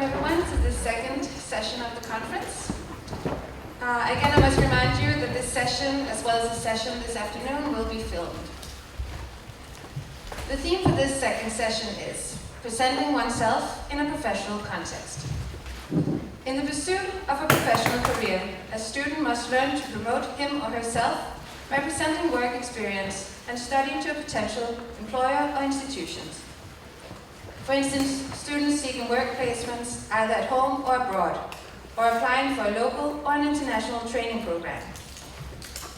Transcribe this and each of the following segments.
welcome everyone to the second session of the conference. Again, I must remind you that this session, as well as the session this afternoon, will be filmed. The theme for this second session is presenting oneself in a professional context. In the pursuit of a professional career, a student must learn to promote him or herself by presenting work experience and studying to a potential employer or institutions. For instance, students seeking work placements either at home or abroad, or applying for a local or an international training program.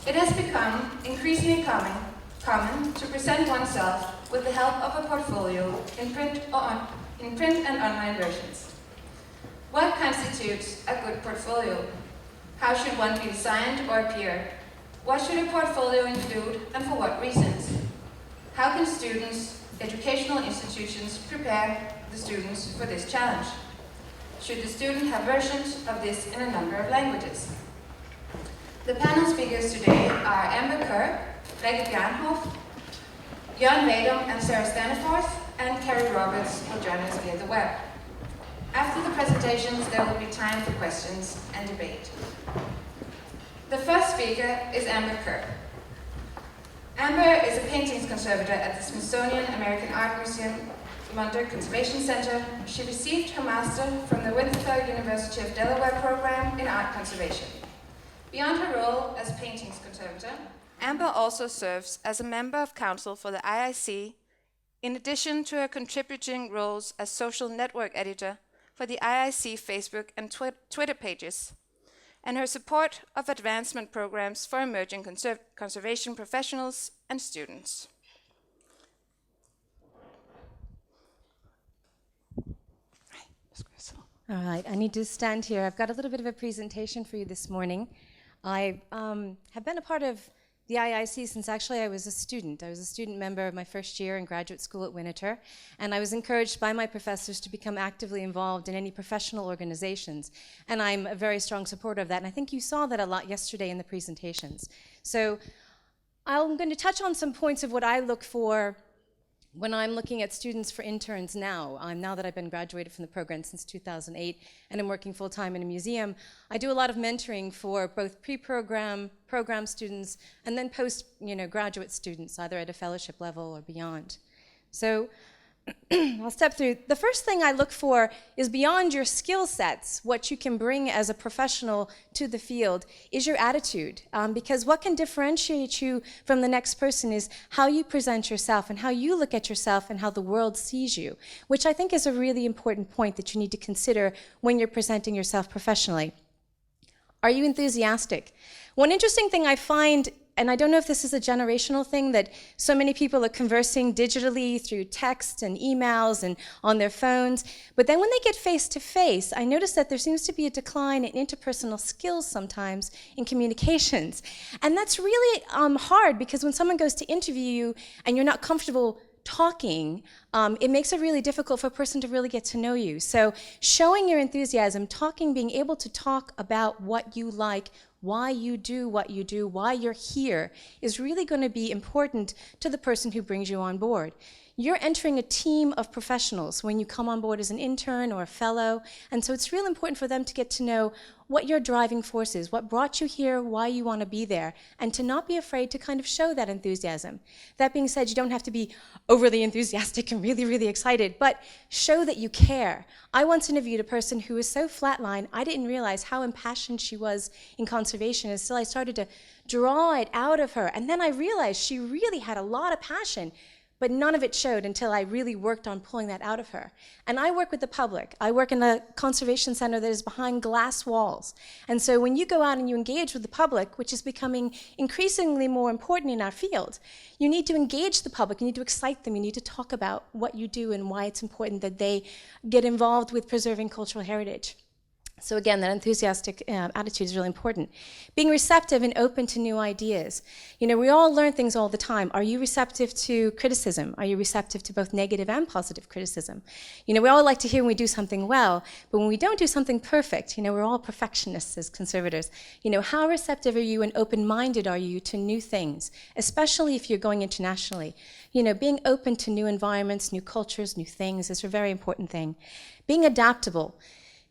It has become increasingly common to present oneself with the help of a portfolio in print and online versions. What constitutes a good portfolio? How should one be designed or appear? What should a portfolio include and for what reasons? How can students, educational institutions prepare the students for this challenge? Should the student have versions of this in a number of languages? The panel speakers today are Amber Kerr, Rikke Bjarnhof, Jørgen Vadum and Sarah Staniforth, and Carrie Roberts will join us via the web. After the presentations, there will be time for questions and debate. The first speaker is Amber Kerr. Amber is a paintings conservator at the Smithsonian American Art Museum Munder Conservation Center. She received her master from the Winterthur University of Delaware program in art conservation. Beyond her role as paintings conservator, Amber also serves as a member of council for the IIC, in addition to her contributing roles as social network editor for the IIC Facebook and Twitter pages, and her support of advancement programs for emerging conservation professionals and students. All right, I need to stand here. I've got a little bit of a presentation for you this morning. I have been a part of the IIC since actually I was a student. I was a student member of my first year in graduate school at Winterthur, and I was encouraged by my professors to become actively involved in any professional organizations, and I'm a very strong supporter of that, and I think you saw that a lot yesterday in the presentations. So I'm going to touch on some points of what I look for when I'm looking at students for interns now. Now that I've been graduated from the program since 2008 and I'm working full-time in a museum, I do a lot of mentoring for both pre-program, program students, and then post-graduate students, either at a fellowship level or beyond. So I'll step through. The first thing I look for is beyond your skill sets, what you can bring as a professional to the field is your attitude. Because what can differentiate you from the next person is how you present yourself and how you look at yourself and how the world sees you, which I think is a really important point that you need to consider when you're presenting yourself professionally. Are you enthusiastic? One interesting thing I find, and I don't know if this is a generational thing, that so many people are conversing digitally through text and emails and on their phones, but then when they get face-to-face, I notice that there seems to be a decline in interpersonal skills sometimes in communications. And that's really hard, because when someone goes to interview you and you're not comfortable talking, it makes it really difficult for a person to really get to know you. So showing your enthusiasm, talking, being able to talk about what you like, why you do what you do, why you're here, is really going to be important to the person who brings you on board. You're entering a team of professionals when you come on board as an intern or a fellow, and so it's real important for them to get to know what your driving force is, what brought you here, why you want to be there, and to not be afraid to kind of show that enthusiasm. That being said, you don't have to be overly enthusiastic and really, really excited, but show that you care. I once interviewed a person who was so flatline, I didn't realize how impassioned she was in conservation until I started to draw it out of her, and then I realized she really had a lot of passion, but none of it showed until I really worked on pulling that out of her. And I work with the public. I work in a conservation center that is behind glass walls. And so when you go out and you engage with the public, which is becoming increasingly more important in our field, you need to engage the public, you need to excite them, you need to talk about what you do and why it's important that they get involved with preserving cultural heritage. So again, that enthusiastic attitude is really important. Being receptive and open to new ideas. You know, we all learn things all the time. Are you receptive to criticism? Are you receptive to both negative and positive criticism? You know, we all like to hear when we do something well, but when we don't do something perfect, you know, we're all perfectionists as conservators. You know, how receptive are you and open-minded are you to new things, especially if you're going internationally? You know, being open to new environments, new cultures, new things is a very important thing. Being adaptable.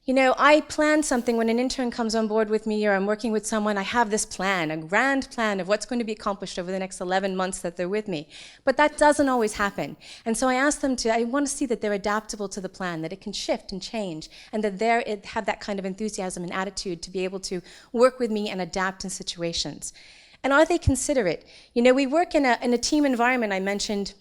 You know, I plan something when an intern comes on board with me or I'm working with someone, I have this plan, a grand plan of what's going to be accomplished over the next 11 months that they're with me. But that doesn't always happen. And so I ask them I want to see that they're adaptable to the plan, that it can shift and change, and that they have that kind of enthusiasm and attitude to be able to work with me and adapt in situations. And are they considerate? You know, we work in a team environment, I mentioned,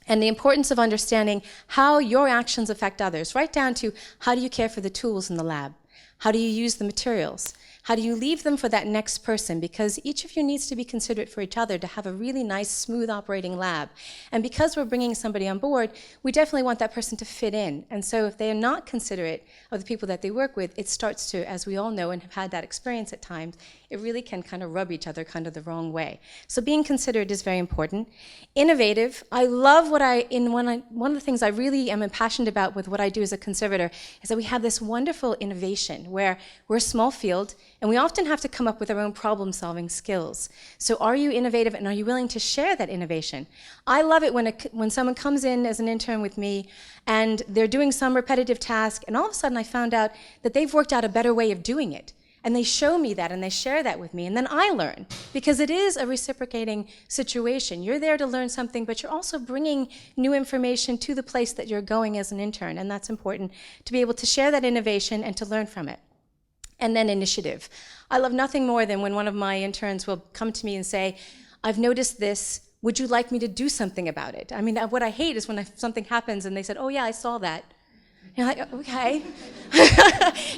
and the importance of understanding how your actions affect others, right down to how do you care for the tools in the lab? How do you use the materials? How do you leave them for that next person? Because each of you needs to be considerate for each other to have a really nice, smooth operating lab. And because we're bringing somebody on board, we definitely want that person to fit in. And so if they are not considerate of the people that they work with, it starts to, as we all know and have had that experience at times, it really can kind of rub each other kind of the wrong way. So being considerate is very important. Innovative. I love one of the things I really am passionate about with what I do as a conservator is that we have this wonderful innovation where we're a small field and we often have to come up with our own problem-solving skills. So are you innovative and are you willing to share that innovation? I love it when someone comes in as an intern with me and they're doing some repetitive task and all of a sudden I found out that they've worked out a better way of doing it. And they show me that and they share that with me and then I learn because it is a reciprocating situation. You're there to learn something but you're also bringing new information to the place that you're going as an intern, and that's important to be able to share that innovation and to learn from it. And then initiative. I love nothing more than when one of my interns will come to me and say, I've noticed this, would you like me to do something about it? I mean, what I hate is when something happens and they said, oh yeah, I saw that. You're like, okay.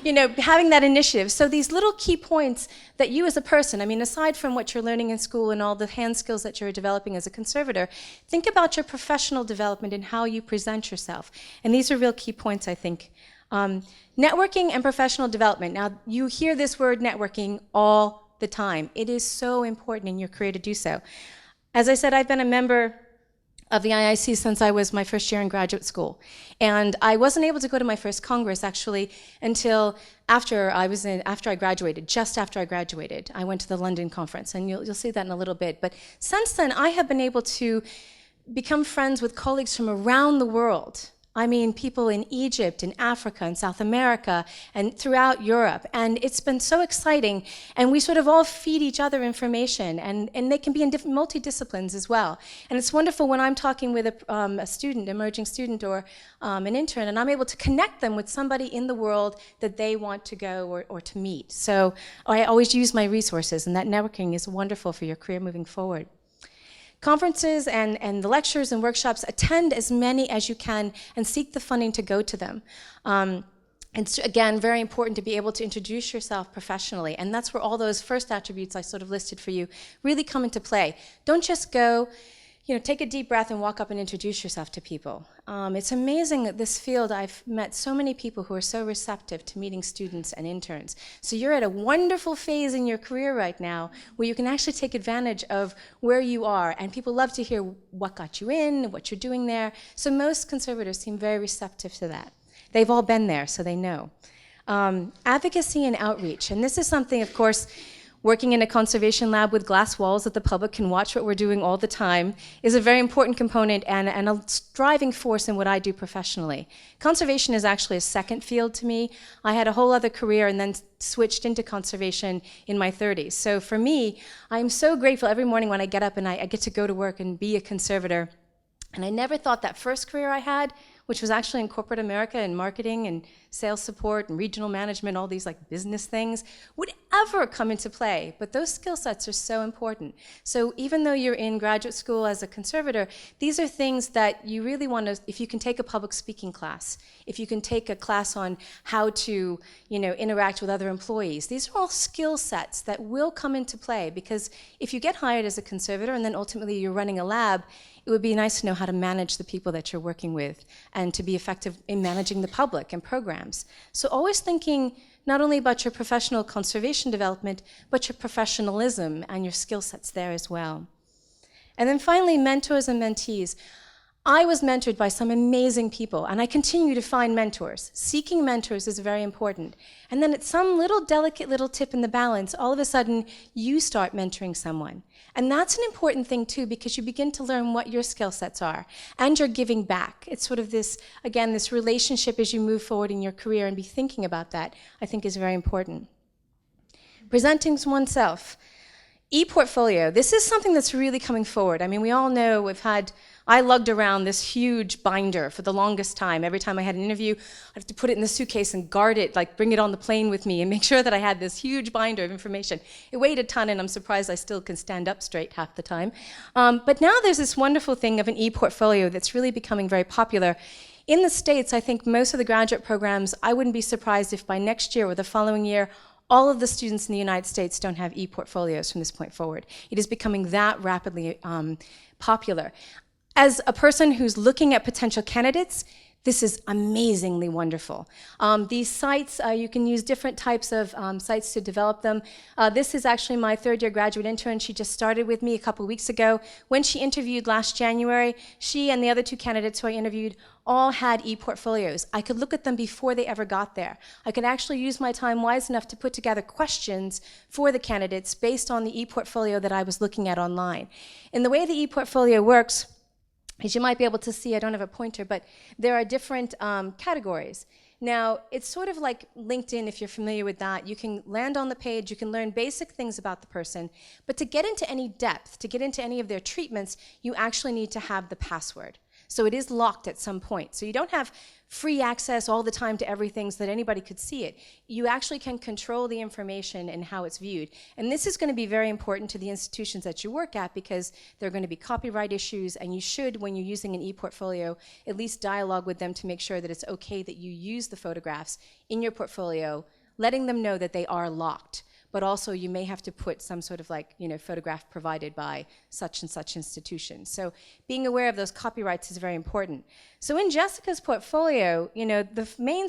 You know, having that initiative. So these little key points that you as a person, I mean, aside from what you're learning in school and all the hand skills that you're developing as a conservator, think about your professional development and how you present yourself. And these are real key points, I think. Networking and professional development. Now, you hear this word networking all the time. It is so important in your career to do so. As I said, I've been a member of the IIC since I was my first year in graduate school. And I wasn't able to go to my first Congress, actually, until after I graduated, just after I graduated. I went to the London conference, and you'll see that in a little bit. But since then, I have been able to become friends with colleagues from around the world. I mean, people in Egypt, in Africa, in South America, and throughout Europe. And it's been so exciting. And we sort of all feed each other information. And they can be in different multidisciplines as well. And it's wonderful when I'm talking with a student, emerging student, or an intern, and I'm able to connect them with somebody in the world that they want to go or to meet. So I always use my resources, and that networking is wonderful for your career moving forward. Conferences and the lectures and workshops, attend as many as you can and seek the funding to go to them. It's, again, very important to be able to introduce yourself professionally, and that's where all those first attributes I sort of listed for you really come into play. Don't just go, you know, take a deep breath and walk up and introduce yourself to people. It's amazing that this field, I've met so many people who are so receptive to meeting students and interns. So you're at a wonderful phase in your career right now where you can actually take advantage of where you are, and people love to hear what got you in, what you're doing there. So most conservators seem very receptive to that. They've all been there, so they know. Advocacy and outreach, and this is something, of course, working in a conservation lab with glass walls that the public can watch what we're doing all the time is a very important component and a driving force in what I do professionally. Conservation is actually a second field to me. I had a whole other career and then switched into conservation in my 30s. So for me, I'm so grateful every morning when I get up and I get to go to work and be a conservator. And I never thought that first career I had, which was actually in corporate America and marketing and sales support and regional management, all these like business things, would ever come into play. But those skill sets are so important. So even though you're in graduate school as a conservator, these are things that you really want to, if you can take a public speaking class, if you can take a class on how to, interact with other employees, these are all skill sets that will come into play, because if you get hired as a conservator and then ultimately you're running a lab, it would be nice to know how to manage the people that you're working with and to be effective in managing the public and programs. So always thinking not only about your professional conservation development, but your professionalism and your skill sets there as well. And then finally, mentors and mentees. I was mentored by some amazing people, and I continue to find mentors. Seeking mentors is very important. And then at some little delicate little tip in the balance, all of a sudden, you start mentoring someone. And that's an important thing too, because you begin to learn what your skill sets are, and you're giving back. It's sort of this, again, this relationship as you move forward in your career and be thinking about that, I think is very important. Presenting to oneself. E-portfolio, this is something that's really coming forward. I mean, we all know I lugged around this huge binder for the longest time. Every time I had an interview, I'd have to put it in the suitcase and guard it, like bring it on the plane with me and make sure that I had this huge binder of information. It weighed a ton, and I'm surprised I still can stand up straight half the time. But now there's this wonderful thing of an e-portfolio that's really becoming very popular. In the States, I think most of the graduate programs, I wouldn't be surprised if by next year or the following year, all of the students in the United States don't have e-portfolios from this point forward. It is becoming that rapidly popular. As a person who's looking at potential candidates, this is amazingly wonderful. These sites, you can use different types of sites to develop them. This is actually my third-year graduate intern. She just started with me a couple weeks ago. When she interviewed last January, she and the other two candidates who I interviewed all had e-portfolios. I could look at them before they ever got there. I could actually use my time wise enough to put together questions for the candidates based on the e-portfolio that I was looking at online. And the way the e-portfolio works, as you might be able to see, I don't have a pointer, but there are different categories. Now, it's sort of like LinkedIn, if you're familiar with that. You can land on the page, you can learn basic things about the person, but to get into any depth, to get into any of their treatments, you actually need to have the password. So it is locked at some point. So you don't have free access all the time to everything so that anybody could see it. You actually can control the information and how it's viewed. And this is going to be very important to the institutions that you work at, because there are going to be copyright issues, and you should, when you're using an e-portfolio, at least dialogue with them to make sure that it's okay that you use the photographs in your portfolio, letting them know that they are locked. But also you may have to put some sort of photograph provided by such and such institution. So being aware of those copyrights is very important. So in Jessica's portfolio, the main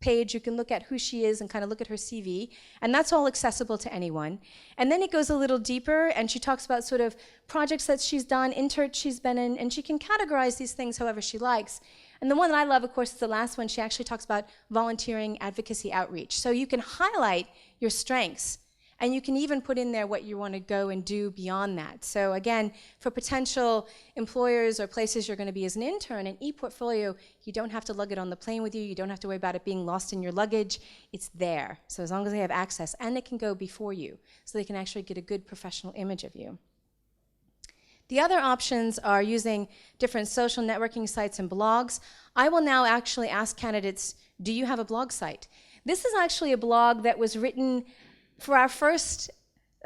page, you can look at who she is and kind of look at her CV, and that's all accessible to anyone. And then it goes a little deeper, and she talks about sort of projects that she's done, interns she's been in, and she can categorize these things however she likes. And the one that I love, of course, is the last one. She actually talks about volunteering, advocacy, outreach. So you can highlight your strengths, and you can even put in there what you want to go and do beyond that. So again, for potential employers or places you're going to be as an intern, an e-portfolio, you don't have to lug it on the plane with you. You don't have to worry about it being lost in your luggage. It's there. So as long as they have access, and it can go before you, so they can actually get a good professional image of you. The other options are using different social networking sites and blogs. I will now actually ask candidates, do you have a blog site? This is actually a blog that was written for our first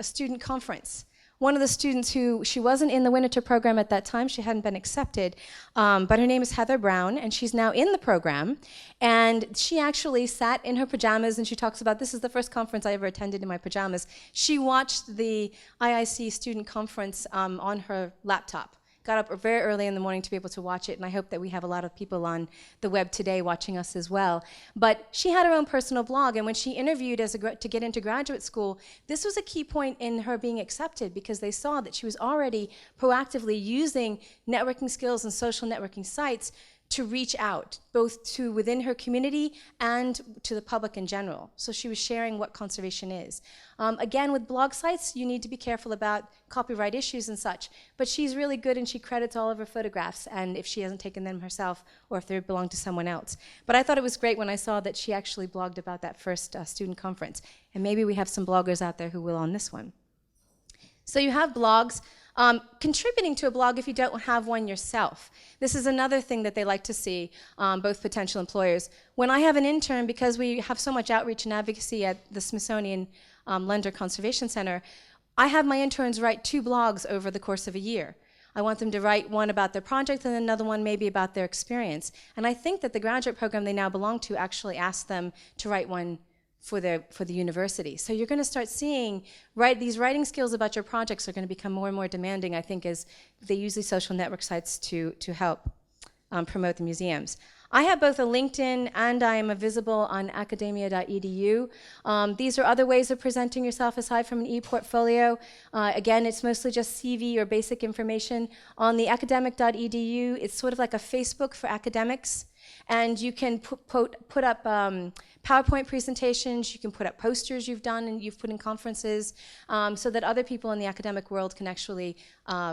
student conference. One of the students she wasn't in the Winter program at that time, she hadn't been accepted, but her name is Heather Brown, and she's now in the program. And she actually sat in her pajamas, and she talks about, this is the first conference I ever attended in my pajamas. She watched the IIC student conference on her laptop. Got up very early in the morning to be able to watch it, and I hope that we have a lot of people on the web today watching us as well. But she had her own personal blog, and when she interviewed to get into graduate school, this was a key point in her being accepted, because they saw that she was already proactively using networking skills and social networking sites to reach out, both to within her community and to the public in general. So she was sharing what conservation is. Again, with blog sites, you need to be careful about copyright issues and such, but she's really good, and she credits all of her photographs, and if she hasn't taken them herself or if they belong to someone else. But I thought it was great when I saw that she actually blogged about that first student conference, and maybe we have some bloggers out there who will on this one. So you have blogs. Contributing to a blog if you don't have one yourself. This is another thing that they like to see, both potential employers. When I have an intern, because we have so much outreach and advocacy at the Smithsonian Lender Conservation Center, I have my interns write 2 blogs over the course of a year. I want them to write one about their project and another one maybe about their experience. And I think that the graduate program they now belong to actually asks them to write one for the university. So you're going to start seeing, these writing skills about your projects are going to become more and more demanding, I think, as they use these social network sites to help promote the museums. I have both a LinkedIn and I am visible on academia.edu. These are other ways of presenting yourself aside from an e-portfolio. Again, it's mostly just CV or basic information. On the academic.edu, it's sort of like a Facebook for academics. And you can put up PowerPoint presentations, you can put up posters you've done and you've put in conferences, so that other people in the academic world can actually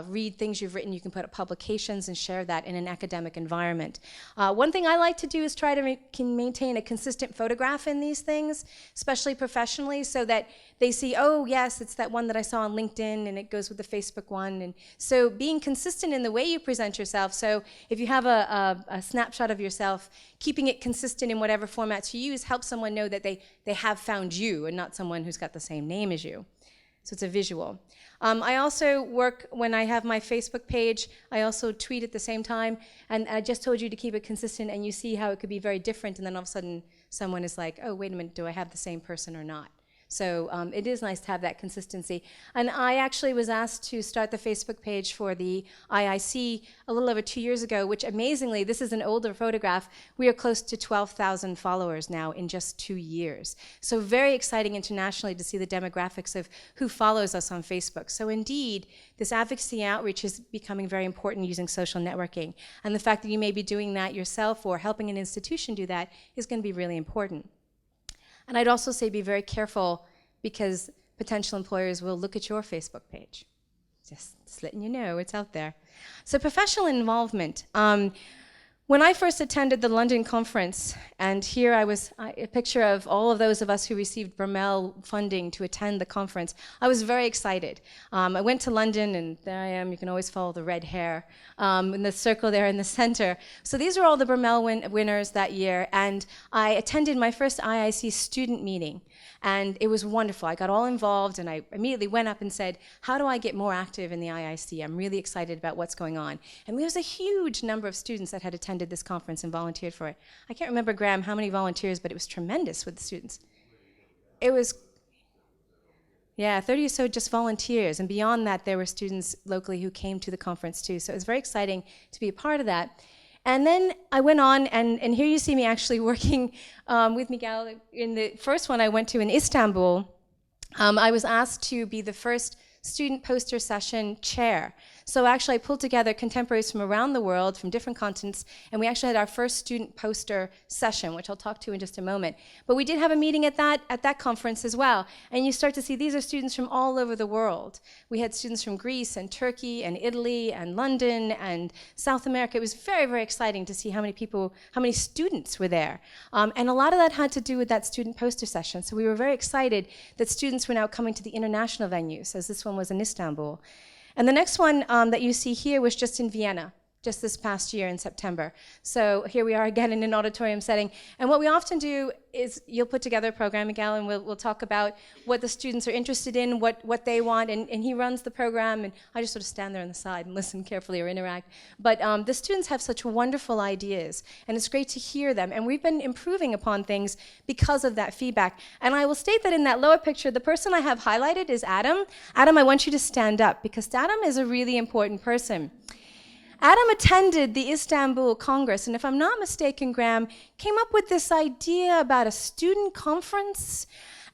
read things you've written. You can put up publications and share that in an academic environment. One thing I like to do is try to maintain a consistent photograph in these things, especially professionally, so that they see, oh yes, it's that one that I saw on LinkedIn and it goes with the Facebook one. And so being consistent in the way you present yourself, so if you have a snapshot of yourself, keeping it consistent in whatever formats you use helps someone know that they have found you and not someone who's got the same name as you. So it's a visual. I also work, when I have my Facebook page, I also tweet at the same time, and I just told you to keep it consistent, and you see how it could be very different, and then all of a sudden someone is like, oh, wait a minute, do I have the same person or not? So it is nice to have that consistency. And I actually was asked to start the Facebook page for the IIC a little over 2 years ago, which amazingly, this is an older photograph, we are close to 12,000 followers now in just 2 years. So very exciting internationally to see the demographics of who follows us on Facebook. So indeed, this advocacy outreach is becoming very important using social networking. And the fact that you may be doing that yourself or helping an institution do that is going to be really important. And I'd also say be very careful, because potential employers will look at your Facebook page. Just letting you know, it's out there. So professional involvement. When I first attended the London conference, and here a picture of all of those of us who received Bromell funding to attend the conference, I was very excited. I went to London, and there I am. You can always follow the red hair in the circle there in the center. So these are all the Bromell winners that year, and I attended my first IIC student meeting. And it was wonderful. I got all involved, and I immediately went up and said, how do I get more active in the IIC? I'm really excited about what's going on. And there was a huge number of students that had attended this conference and volunteered for it. I can't remember, Graham, how many volunteers, but it was tremendous with the students. It was, 30 or so just volunteers. And beyond that, there were students locally who came to the conference too. So it was very exciting to be a part of that. And then I went on, and here you see me actually working with Miguel. In the first one I went to in Istanbul, I was asked to be the first student poster session chair. So actually I pulled together contemporaries from around the world, from different continents, and we actually had our first student poster session, which I'll talk to in just a moment. But we did have a meeting at that conference as well, and you start to see these are students from all over the world. We had students from Greece and Turkey and Italy and London and South America. It was very, very exciting to see how many students were there. And a lot of that had to do with that student poster session. So we were very excited that students were now coming to the international venues, as this one was in Istanbul. And the next one that you see here was just in Vienna, just this past year in September. So here we are again in an auditorium setting. And what we often do is you'll put together a program, Miguel, and we'll talk about what the students are interested in, what they want, and he runs the program, and I just sort of stand there on the side and listen carefully or interact. But the students have such wonderful ideas, and it's great to hear them. And we've been improving upon things because of that feedback. And I will state that in that lower picture, the person I have highlighted is Adam. Adam, I want you to stand up, because Adam is a really important person. Adam attended the Istanbul Congress, and if I'm not mistaken, Graham, came up with this idea about a student conference.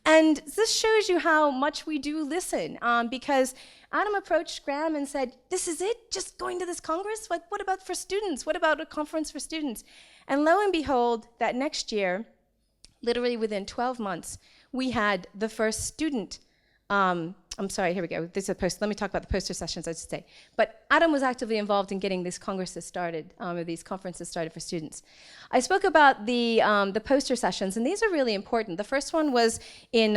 And this shows you how much we do listen, because Adam approached Graham and said, this is it, just going to this Congress? What about for students? What about a conference for students? And lo and behold, that next year, literally within 12 months, we had the first student I'm sorry, here we go. This is a post. Let me talk about the poster sessions, I should say. But Adam was actively involved in getting these congresses started, or these conferences started for students. I spoke about the poster sessions, and these are really important. The first one was in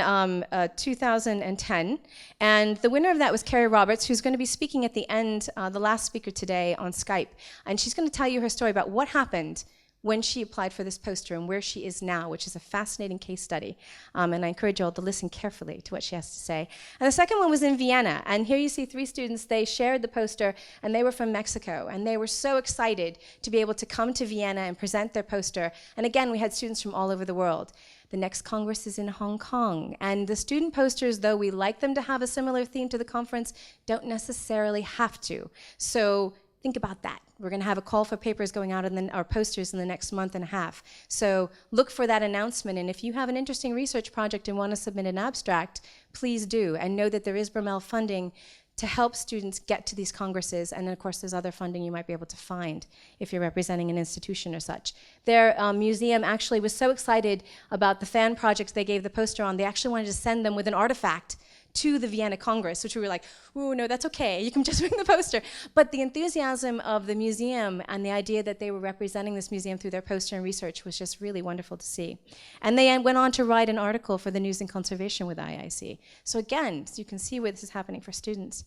2010, and the winner of that was Carrie Roberts, who's going to be speaking at the end, the last speaker today on Skype. And she's going to tell you her story about what happened when she applied for this poster and where she is now, which is a fascinating case study. And I encourage you all to listen carefully to what she has to say. And the second one was in Vienna. And here you see 3 students. They shared the poster, and they were from Mexico. And they were so excited to be able to come to Vienna and present their poster. And again, we had students from all over the world. The next Congress is in Hong Kong. And the student posters, though we like them to have a similar theme to the conference, don't necessarily have to. So think about that. We're going to have a call for papers going out or posters in the next month and a half. So look for that announcement. And if you have an interesting research project and want to submit an abstract, please do. And know that there is Bromell funding to help students get to these congresses. And then, of course, there's other funding you might be able to find if you're representing an institution or such. Their museum actually was so excited about the fan projects they gave the poster on, they actually wanted to send them with an artifact to the Vienna Congress, which we were like, ooh, no, that's okay, you can just bring the poster. But the enthusiasm of the museum and the idea that they were representing this museum through their poster and research was just really wonderful to see. And they went on to write an article for the News and Conservation with IIC. So again, you can see where this is happening for students.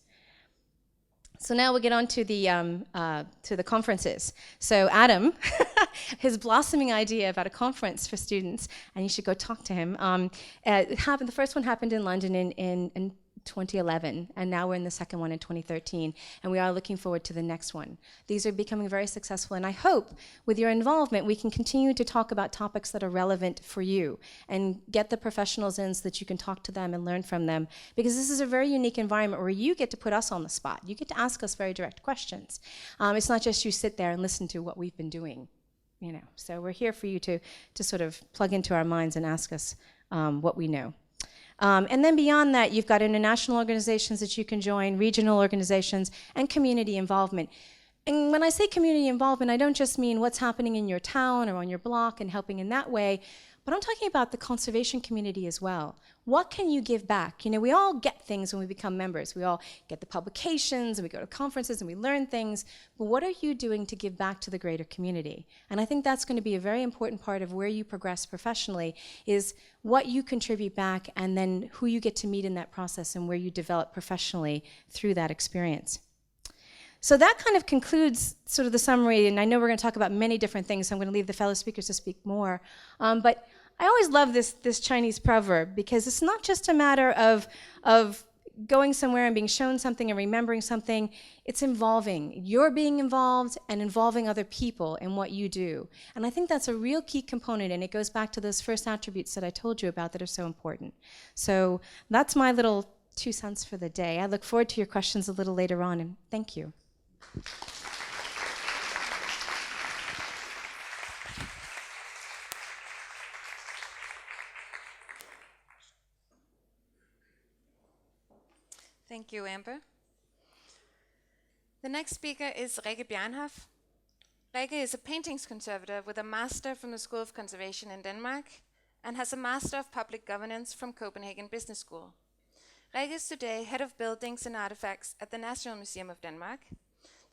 So now we'll get on to the conferences. So Adam, his blossoming idea about a conference for students, and you should go talk to him. The first one happened in London in 2011, and now we're in the second one in 2013, and we are looking forward to the next one. These are becoming very successful, and I hope with your involvement we can continue to talk about topics that are relevant for you and get the professionals in so that you can talk to them and learn from them, because this is a very unique environment where you get to put us on the spot. You get to ask us very direct questions. It's not just you sit there and listen to what we've been doing, you know. So we're here for you to sort of plug into our minds and ask us what we know. And then beyond that, you've got international organizations that you can join, regional organizations, and community involvement. And when I say community involvement, I don't just mean what's happening in your town or on your block and helping in that way, but I'm talking about the conservation community as well. What can you give back? You know, we all get things when we become members. We all get the publications, and we go to conferences, and we learn things. But what are you doing to give back to the greater community? And I think that's going to be a very important part of where you progress professionally, is what you contribute back, and then who you get to meet in that process, and where you develop professionally through that experience. So that kind of concludes sort of the summary, and I know we're going to talk about many different things, so I'm going to leave the fellow speakers to speak more. But I always love this Chinese proverb, because it's not just a matter of going somewhere and being shown something and remembering something. It's involving. You're being involved and involving other people in what you do. And I think that's a real key component, and it goes back to those first attributes that I told you about that are so important. So that's my little 2 cents for the day. I look forward to your questions a little later on, and thank you. Thank you, Amber. The next speaker is Rikke Bjarnhof. Rikke is a paintings conservator with a master from the School of Conservation in Denmark and has a Master of Public Governance from Copenhagen Business School. Rikke is today Head of Buildings and Artifacts at the National Museum of Denmark,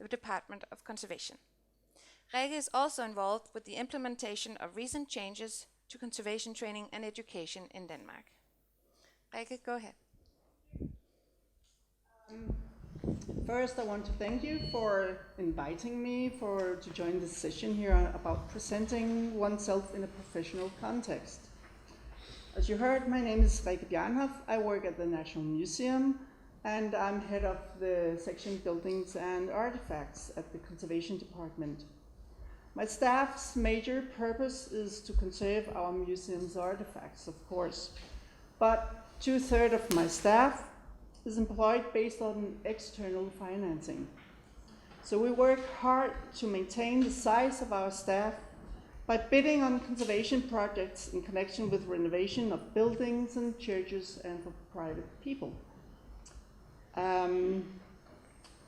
the Department of Conservation. Rikke is also involved with the implementation of recent changes to conservation training and education in Denmark. Rikke, go ahead. First, I want to thank you for inviting me to join this session here about presenting oneself in a professional context. As you heard, my name is Rikke Bjarnhof. I work at the National Museum, and I'm head of the section Buildings and Artifacts at the Conservation Department. My staff's major purpose is to conserve our museum's artifacts, of course, but 2/3 of my staff is employed based on external financing. So we work hard to maintain the size of our staff by bidding on conservation projects in connection with renovation of buildings and churches and for private people.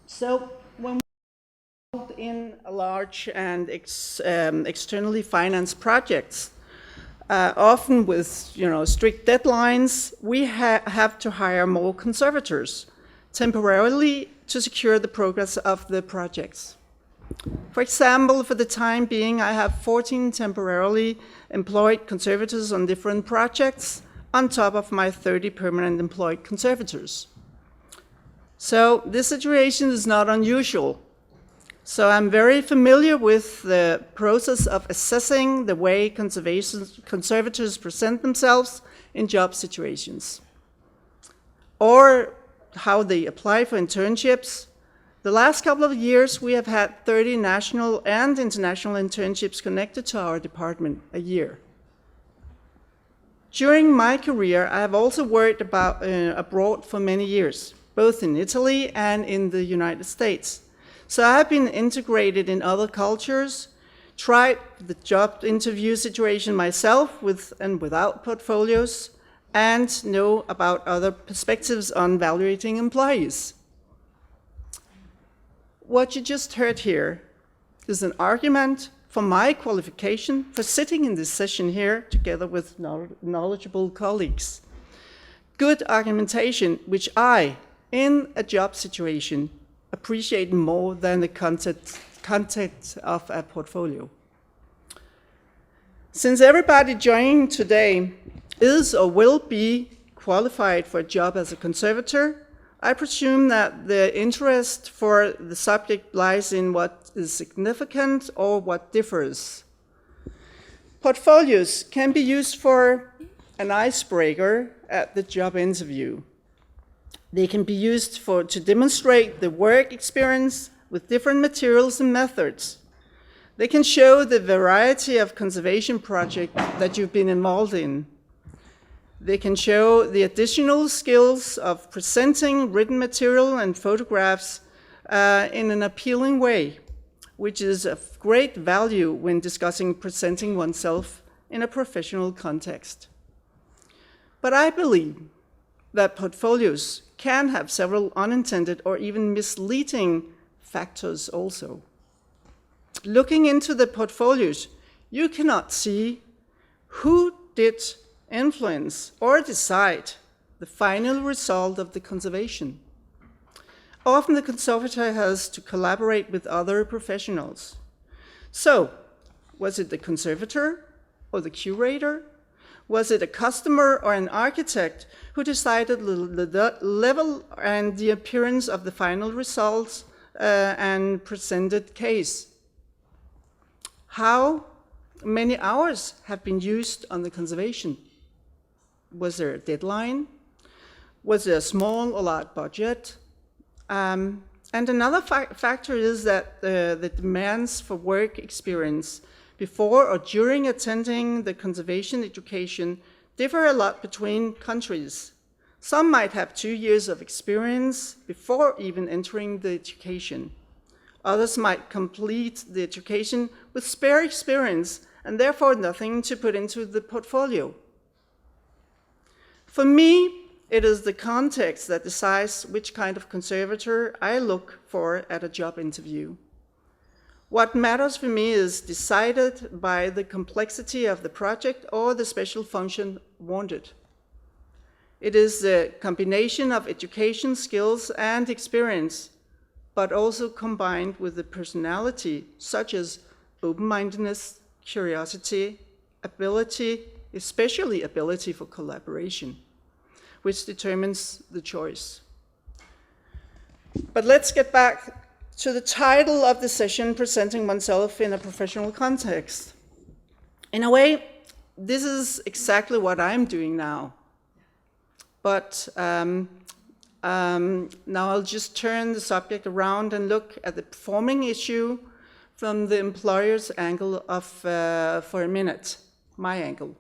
So when we're involved in a large and externally financed projects, often with strict deadlines, we have to hire more conservators temporarily to secure the progress of the projects. For example, for the time being, I have 14 temporarily employed conservators on different projects, on top of my 30 permanent employed conservators. So this situation is not unusual. So I'm very familiar with the process of assessing the way conservators present themselves in job situations, or how they apply for internships. The last couple of years, we have had 30 national and international internships connected to our department a year. During my career, I have also worked abroad for many years, both in Italy and in the United States. So I've been integrated in other cultures, tried the job interview situation myself with and without portfolios, and know about other perspectives on evaluating employees. What you just heard here is an argument for my qualification for sitting in this session here together with knowledgeable colleagues. Good argumentation, which I, in a job situation, appreciate more than the content of a portfolio. Since everybody joining today is or will be qualified for a job as a conservator, I presume that the interest for the subject lies in what is significant or what differs. Portfolios can be used for an icebreaker at the job interview. They can be used to demonstrate the work experience with different materials and methods. They can show the variety of conservation projects that you've been involved in. They can show the additional skills of presenting written material and photographs in an appealing way, which is of great value when discussing presenting oneself in a professional context. But I believe that portfolios can have several unintended or even misleading factors also. Looking into the portfolios, you cannot see who did influence or decide the final result of the conservation. Often the conservator has to collaborate with other professionals. So, was it the conservator or the curator? Was it a customer or an architect who decided the level and the appearance of the final results and presented case? How many hours have been used on the conservation? Was there a deadline? Was there a small or large budget? And another factor is that the demands for work experience before or during attending the conservation education differ a lot between countries. Some might have 2 years of experience before even entering the education. Others might complete the education with spare experience and therefore nothing to put into the portfolio. For me, it is the context that decides which kind of conservator I look for at a job interview. What matters for me is decided by the complexity of the project or the special function wanted. It is the combination of education, skills, and experience, but also combined with the personality, such as open-mindedness, curiosity, ability, especially ability for collaboration, which determines the choice. But let's get back to the title of the session, Presenting Oneself in a Professional Context. In a way, this is exactly what I'm doing now. But now I'll just turn the subject around and look at the performing issue from the employer's angle for a minute, my angle.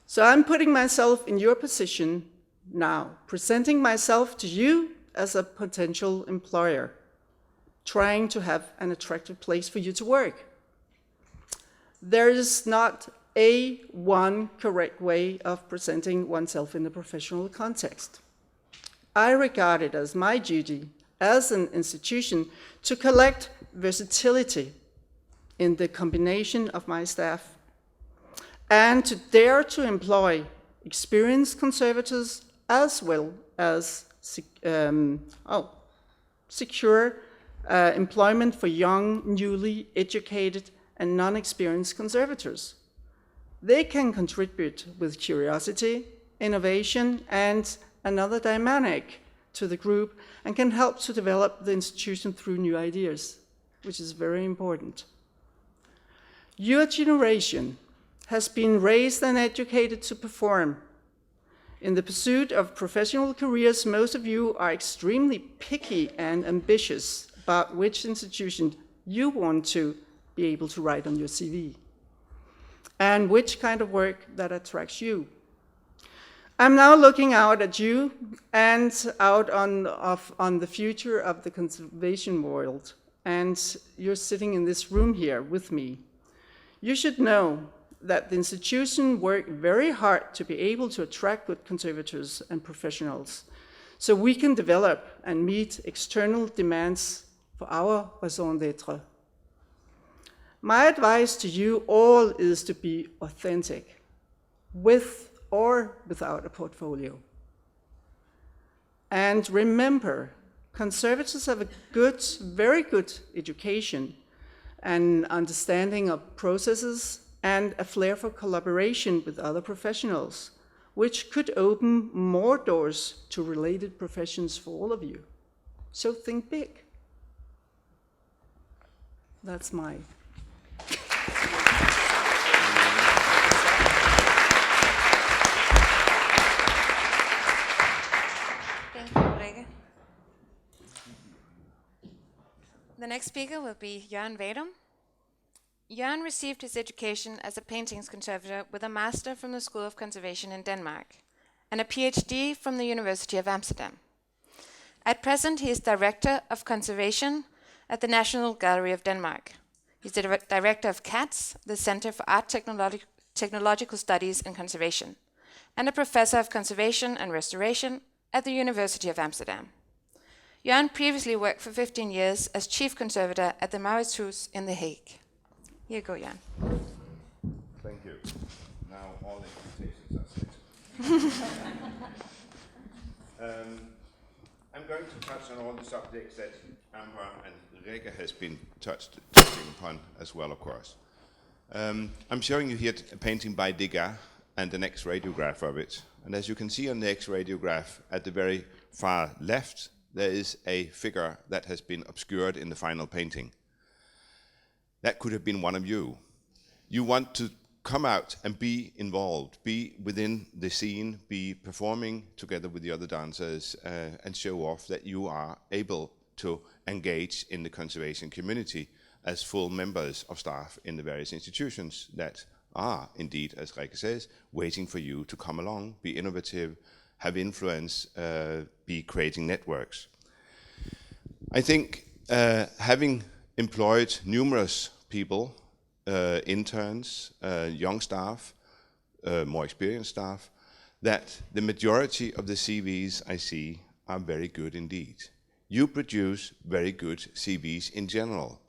So I'm putting myself in your position now, presenting myself to you as a potential employer, trying to have an attractive place for you to work. There is not one correct way of presenting oneself in a professional context. I regard it as my duty as an institution to collect versatility in the combination of my staff and to dare to employ experienced conservators as well as secure employment for young, newly educated, and non-experienced conservators. They can contribute with curiosity, innovation, and another dynamic to the group and can help to develop the institution through new ideas, which is very important. Your generation has been raised and educated to perform. In the pursuit of professional careers, most of you are extremely picky and ambitious about which institution you want to be able to write on your CV. and which kind of work that attracts you. I'm now looking out at you and out on the future of the conservation world, and you're sitting in this room here with me. You should know that the institution worked very hard to be able to attract good conservators and professionals, so we can develop and meet external demands for our raison d'être. My advice to you all is to be authentic, with or without a portfolio. And remember, conservators have a good, very good education and understanding of processes and a flair for collaboration with other professionals, which could open more doors to related professions for all of you. So think big. That's my. Thank you, Ulrike. The next speaker will be Jørgen Vadum. Jørgen received his education as a paintings conservator with a master from the School of Conservation in Denmark and a PhD from the University of Amsterdam. At present, he is Director of Conservation at the National Gallery of Denmark. He's the Director of CATS, the Center for Art Technological Studies and Conservation, and a Professor of Conservation and Restoration at the University of Amsterdam. Jørgen previously worked for 15 years as Chief Conservator at the Mauritshuis in The Hague. Here you go, Jørgen. Thank you. Now all invitations are set. I'm going to touch on all the subjects that Amber and Ulrike has been touching upon as well, of course. I'm showing you here a painting by Degas and an X-radiograph of it. And as you can see on the X-radiograph at the very far left, there is a figure that has been obscured in the final painting. That could have been one of you. You want to come out and be involved, be within the scene, be performing together with the other dancers and show off that you are able to engage in the conservation community as full members of staff in the various institutions that are indeed, as Rikke says, waiting for you to come along, be innovative, have influence, be creating networks. I think having employed numerous people, interns, young staff, more experienced staff, that the majority of the CVs I see are very good indeed. You produce very good CVs in general.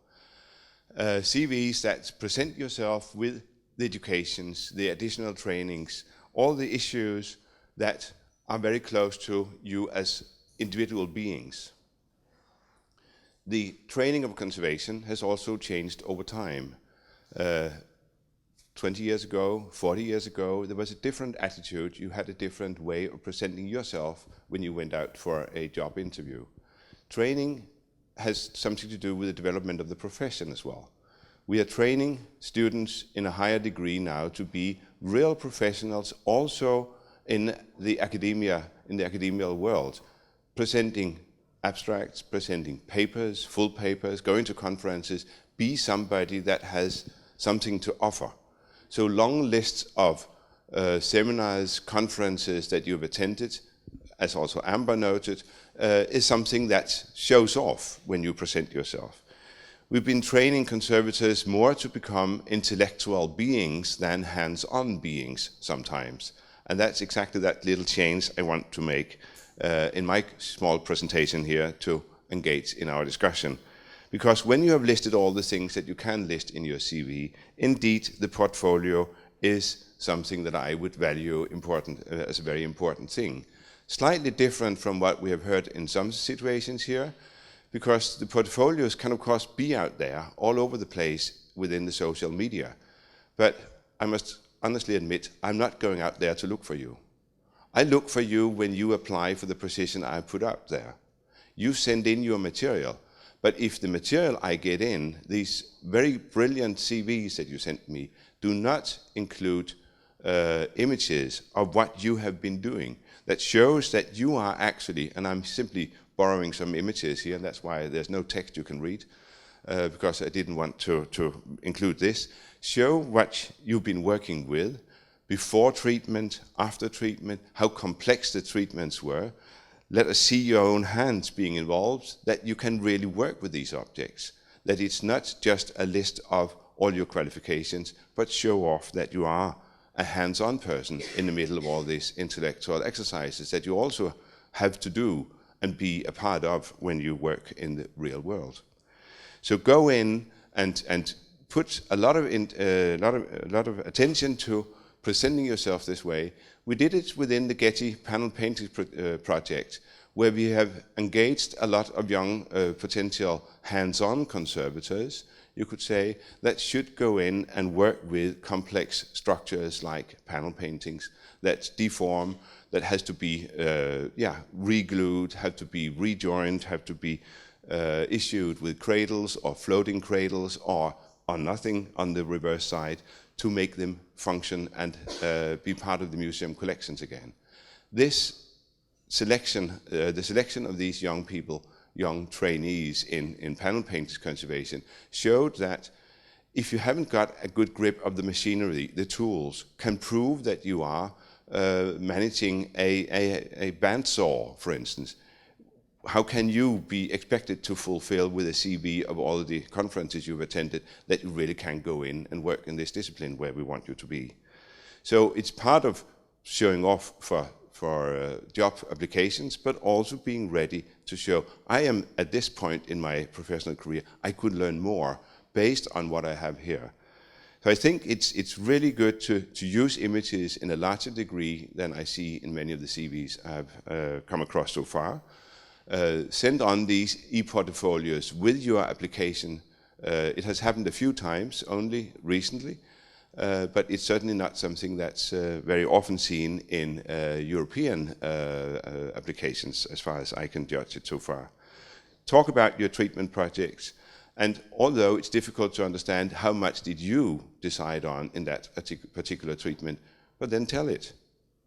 CVs that present yourself with the educations, the additional trainings, all the issues that are very close to you as individual beings. The training of conservation has also changed over time. 20 years ago, 40 years ago, there was a different attitude. You had a different way of presenting yourself when you went out for a job interview. Training has something to do with the development of the profession as well. We are training students in a higher degree now to be real professionals also in the academial world, presenting abstracts, presenting papers, full papers, going to conferences, be somebody that has something to offer. So long lists of seminars, conferences that you've attended, as also Amber noted, is something that shows off when you present yourself. We've been training conservators more to become intellectual beings than hands-on beings sometimes. And that's exactly that little change I want to make in my small presentation here to engage in our discussion. Because when you have listed all the things that you can list in your CV, indeed the portfolio is something that I would value as a very important thing. Slightly different from what we have heard in some situations here, because the portfolios can of course be out there all over the place within the social media. But I must honestly admit, I'm not going out there to look for you. I look for you when you apply for the position I put up there. You send in your material, but if the material I get in, these very brilliant CVs that you sent me, do not include images of what you have been doing, that shows that you are actually, and I'm simply borrowing some images here, and that's why there's no text you can read, because I didn't want to include this, Show what you've been working with before treatment, after treatment, how complex the treatments were. Let us see your own hands being involved, that you can really work with these objects, that it's not just a list of all your qualifications, but show off that you are a hands-on person in the middle of all these intellectual exercises that you also have to do and be a part of when you work in the real world. So go in and put a lot of attention to presenting yourself this way. We did it within the Getty panel painting project, where we have engaged a lot of young potential hands-on conservators, you could say, that should go in and work with complex structures like panel paintings that deform, that has to be re-glued, have to be rejoined, have to be issued with cradles or floating cradles or nothing on the reverse side to make them function and be part of the museum collections again. This selection, the selection of these young people, young trainees in panel painters conservation, showed that if you haven't got a good grip of the machinery, the tools, can prove that you are managing a bandsaw, for instance, how can you be expected to fulfill with a CV of all of the conferences you've attended that you really can go in and work in this discipline where we want you to be? So it's part of showing off for job applications, but also being ready to show, I am at this point in my professional career, I could learn more based on what I have here. So I think it's really good to use images in a larger degree than I see in many of the CVs I've come across so far. Send on these e-portfolios with your application. It has happened a few times, only recently, but it's certainly not something that's very often seen in European applications, as far as I can judge it so far. Talk about your treatment projects, and although it's difficult to understand how much did you decide on in that particular treatment, but then tell it.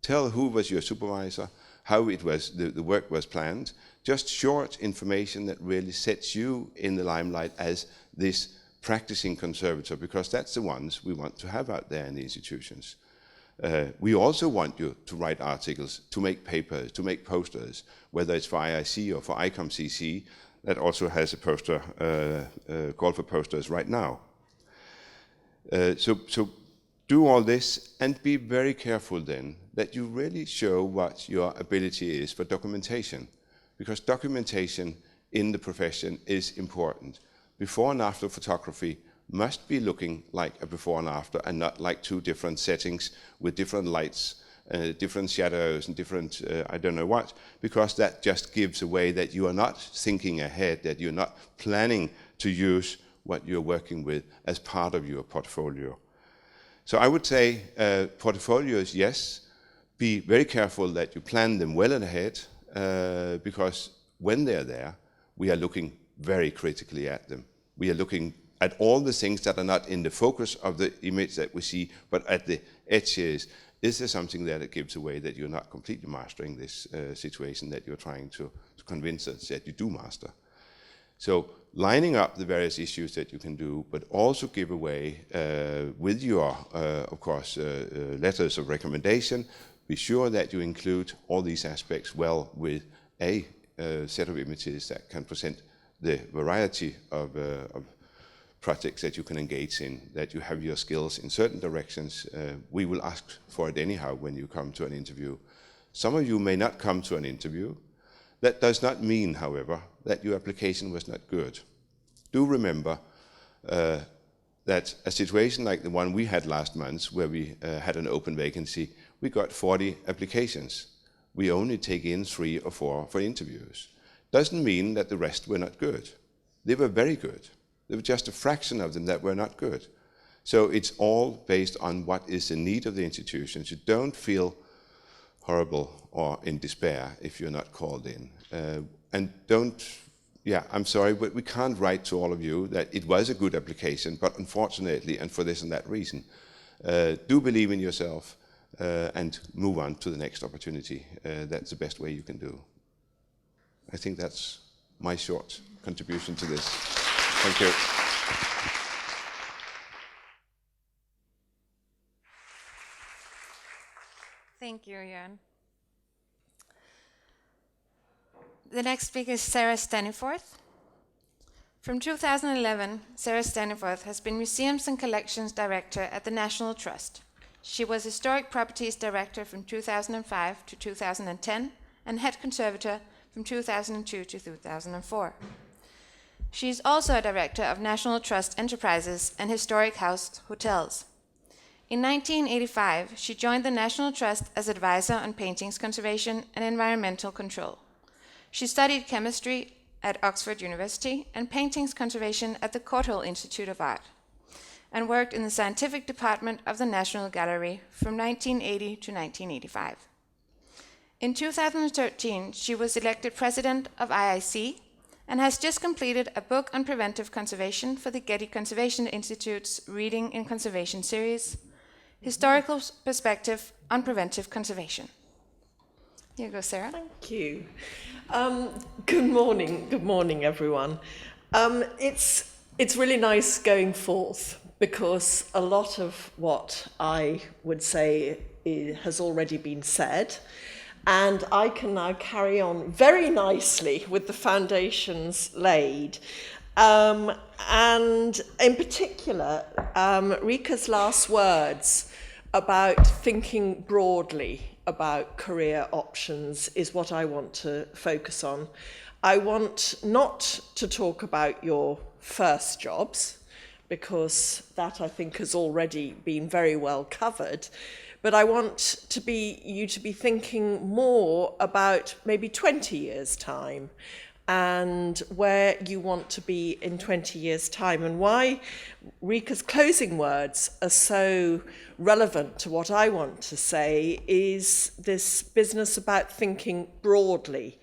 Tell who was your supervisor, how it was, the work was planned. Just short information that really sets you in the limelight as this practicing conservator, because that's the ones we want to have out there in the institutions. We also want you to write articles, to make papers, to make posters, whether it's for IIC or for ICOM-CC. That also has a poster, call for posters right now. So do all this and be very careful then that you really show what your ability is for documentation, because documentation in the profession is important. Before and after photography must be looking like a before and after, and not like two different settings with different lights, different shadows and different I don't know what, because that just gives away that you are not thinking ahead, that you're not planning to use what you're working with as part of your portfolio. So I would say portfolios, yes, be very careful that you plan them well ahead, because when they're there, we are looking very critically at them. We are looking at all the things that are not in the focus of the image that we see, but at the edges. Is there something there that gives away that you're not completely mastering this situation that you're trying to convince us that you do master? So lining up the various issues that you can do, but also give away with your, of course, letters of recommendation. Be sure that you include all these aspects well with a set of images that can present the variety of projects that you can engage in, that you have your skills in certain directions. We will ask for it anyhow when you come to an interview. Some of you may not come to an interview. That does not mean, however, that your application was not good. Do remember that a situation like the one we had last month, where we had an open vacancy, we got 40 applications. We only take in 3 or 4 for interviews. Doesn't mean that the rest were not good. They were very good. There was just a fraction of them that were not good. So it's all based on what is the need of the institutions. You don't feel horrible or in despair if you're not called in. And don't, I'm sorry, but we can't write to all of you that it was a good application, but unfortunately, and for this and that reason, do believe in yourself and move on to the next opportunity. That's the best way you can do. I think that's my short contribution to this. Thank you. Thank you, Jørgen. The next speaker is Sarah Staniforth. From 2011, Sarah Staniforth has been Museums and Collections Director at the National Trust. She was Historic Properties Director from 2005 to 2010 and Head Conservator from 2002 to 2004. She is also a Director of National Trust Enterprises and Historic House Hotels. In 1985, she joined the National Trust as advisor on paintings conservation and environmental control. She studied chemistry at Oxford University and paintings conservation at the Courtauld Institute of Art, and worked in the scientific department of the National Gallery from 1980 to 1985. In 2013, she was elected president of IIC and has just completed a book on preventive conservation for the Getty Conservation Institute's Reading in Conservation series, Historical Perspective on Preventive Conservation. Here you go, Sarah. Thank you. Good morning, everyone. It's really nice going forth because a lot of what I would say has already been said, and I can now carry on very nicely with the foundations laid. And in particular, Rika's last words about thinking broadly about career options is what I want to focus on. I want not to talk about your first jobs, because that I think has already been very well covered, but I want you to be thinking more about maybe 20 years' time and where you want to be in 20 years' time, and why Rika's closing words are so relevant to what I want to say is this business about thinking broadly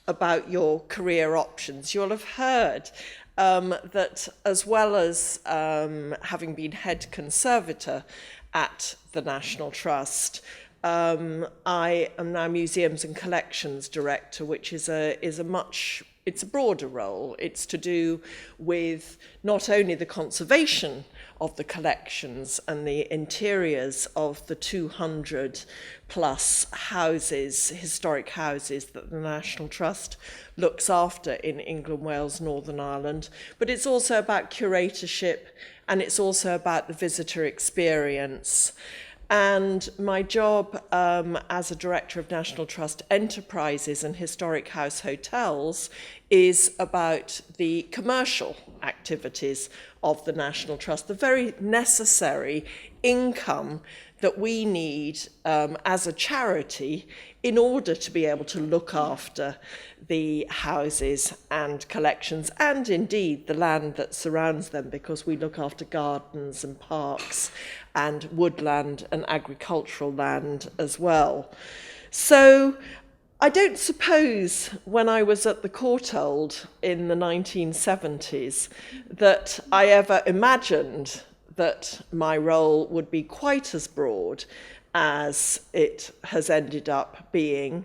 about your career options. You'll have heard that as well as having been head conservator at the National Trust, I am now Museums and Collections Director, which is it's a broader role. It's to do with not only the conservation of the collections and the interiors of the 200 plus houses, historic houses that the National Trust looks after in England, Wales, Northern Ireland, but it's also about curatorship, and it's also about the visitor experience. And my job as a Director of National Trust Enterprises and Historic House Hotels is about the commercial activities of the National Trust, the very necessary income that we need as a charity in order to be able to look after the houses and collections, and indeed the land that surrounds them, because we look after gardens and parks and woodland and agricultural land as well. So I don't suppose when I was at the Courtauld in the 1970s that I ever imagined that my role would be quite as broad as it has ended up being.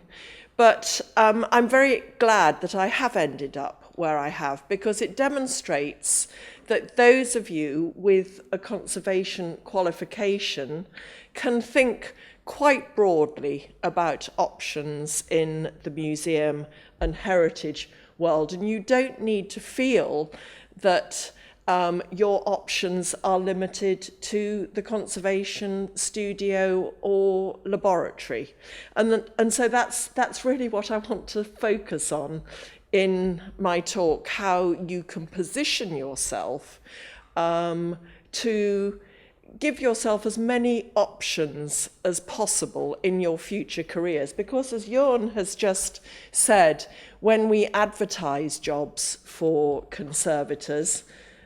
But I'm very glad that I have ended up where I have, because it demonstrates that those of you with a conservation qualification can think quite broadly about options in the museum and heritage world, and you don't need to feel that your options are limited to the conservation studio or laboratory. And so that's really what I want to focus on in my talk, how you can position yourself to give yourself as many options as possible in your future careers. Because as Jørgen has just said, when we advertise jobs for conservators,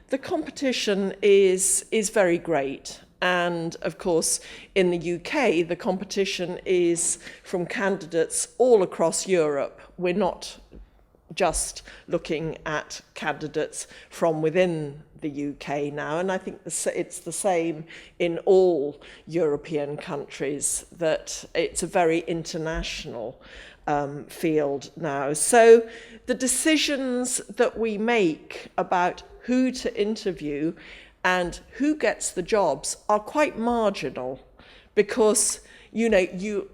the competition is very great. And of course, in the UK, the competition is from candidates all across Europe. We're not just looking at candidates from within the UK now, and I think it's the same in all European countries, that it's a very international field now. So the decisions that we make about who to interview and who gets the jobs are quite marginal, because you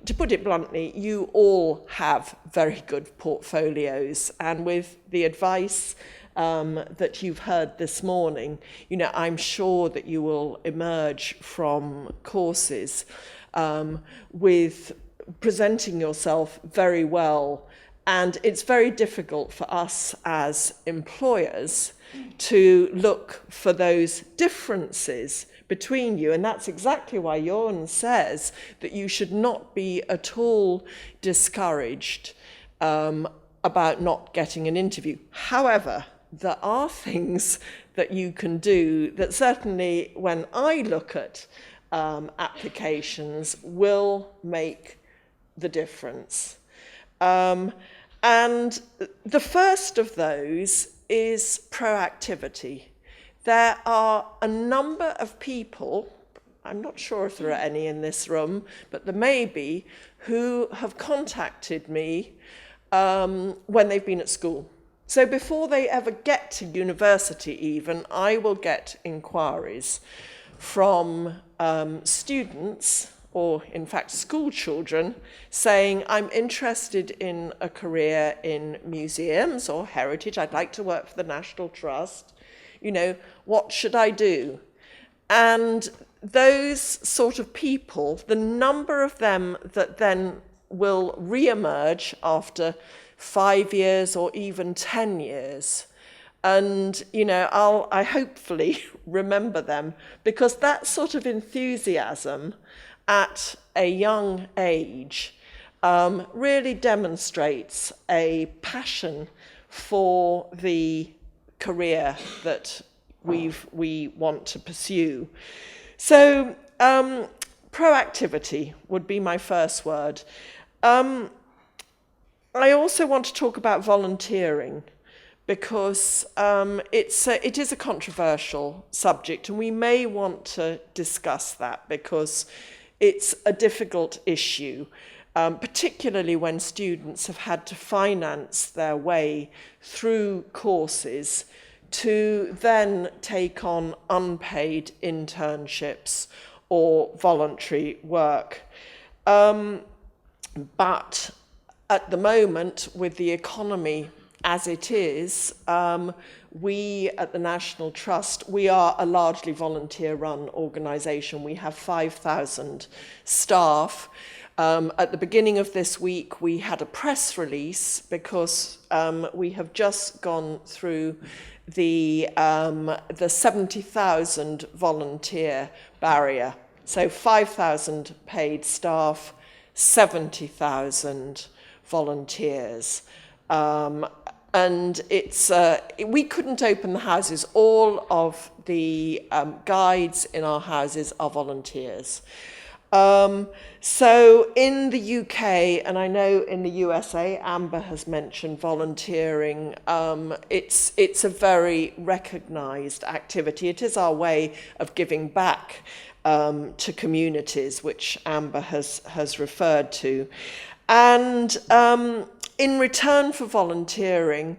to put it bluntly, you all have very good portfolios, and with the advice that you've heard this morning, I'm sure that you will emerge from courses with presenting yourself very well. And it's very difficult for us as employers to look for those differences between you. And that's exactly why Jorn says that you should not be at all discouraged about not getting an interview. However, there are things that you can do that certainly when I look at applications will make the difference. And the first of those is proactivity. There are a number of people, I'm not sure if there are any in this room, but there may be, who have contacted me when they've been at school. So before they ever get to university even, I will get inquiries from students, or in fact school children, saying, I'm interested in a career in museums or heritage, I'd like to work for the National Trust, what should I do? And those sort of people, the number of them that then will re-emerge after 5 years or even 10 years, and I hopefully remember them, because that sort of enthusiasm at a young age really demonstrates a passion for the career that we want to pursue. So proactivity would be my first word. I also want to talk about volunteering, because it is a controversial subject, and we may want to discuss that because it's a difficult issue, particularly when students have had to finance their way through courses to then take on unpaid internships or voluntary work. But at the moment, with the economy as it is, we at the National Trust, we are a largely volunteer-run organisation. We have 5,000 staff. At the beginning of this week, we had a press release because we have just gone through the 70,000 volunteer barrier. So 5,000 paid staff, 70,000 volunteers. And we couldn't open the houses. All of the guides in our houses are volunteers. So in the UK, and I know in the USA, Amber has mentioned volunteering. It's a very recognised activity. It is our way of giving back to communities, which Amber has referred to. And in return for volunteering,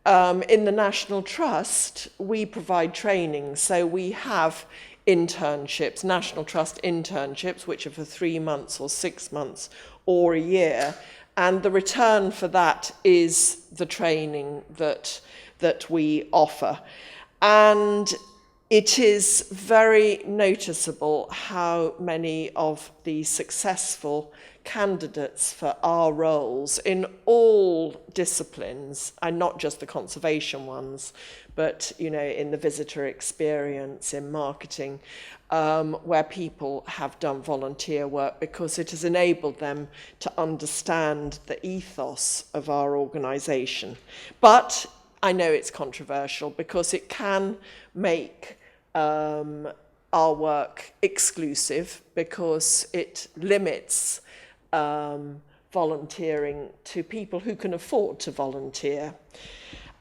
in the National Trust, we provide training. So we have internships, National Trust internships, which are for 3 months or 6 months or a year. And the return for that is the training that we offer. And it is very noticeable how many of the successful candidates for our roles in all disciplines, and not just the conservation ones, but in the visitor experience, in marketing, where people have done volunteer work, because it has enabled them to understand the ethos of our organisation. But I know it's controversial because it can make our work exclusive, because it limits volunteering to people who can afford to volunteer.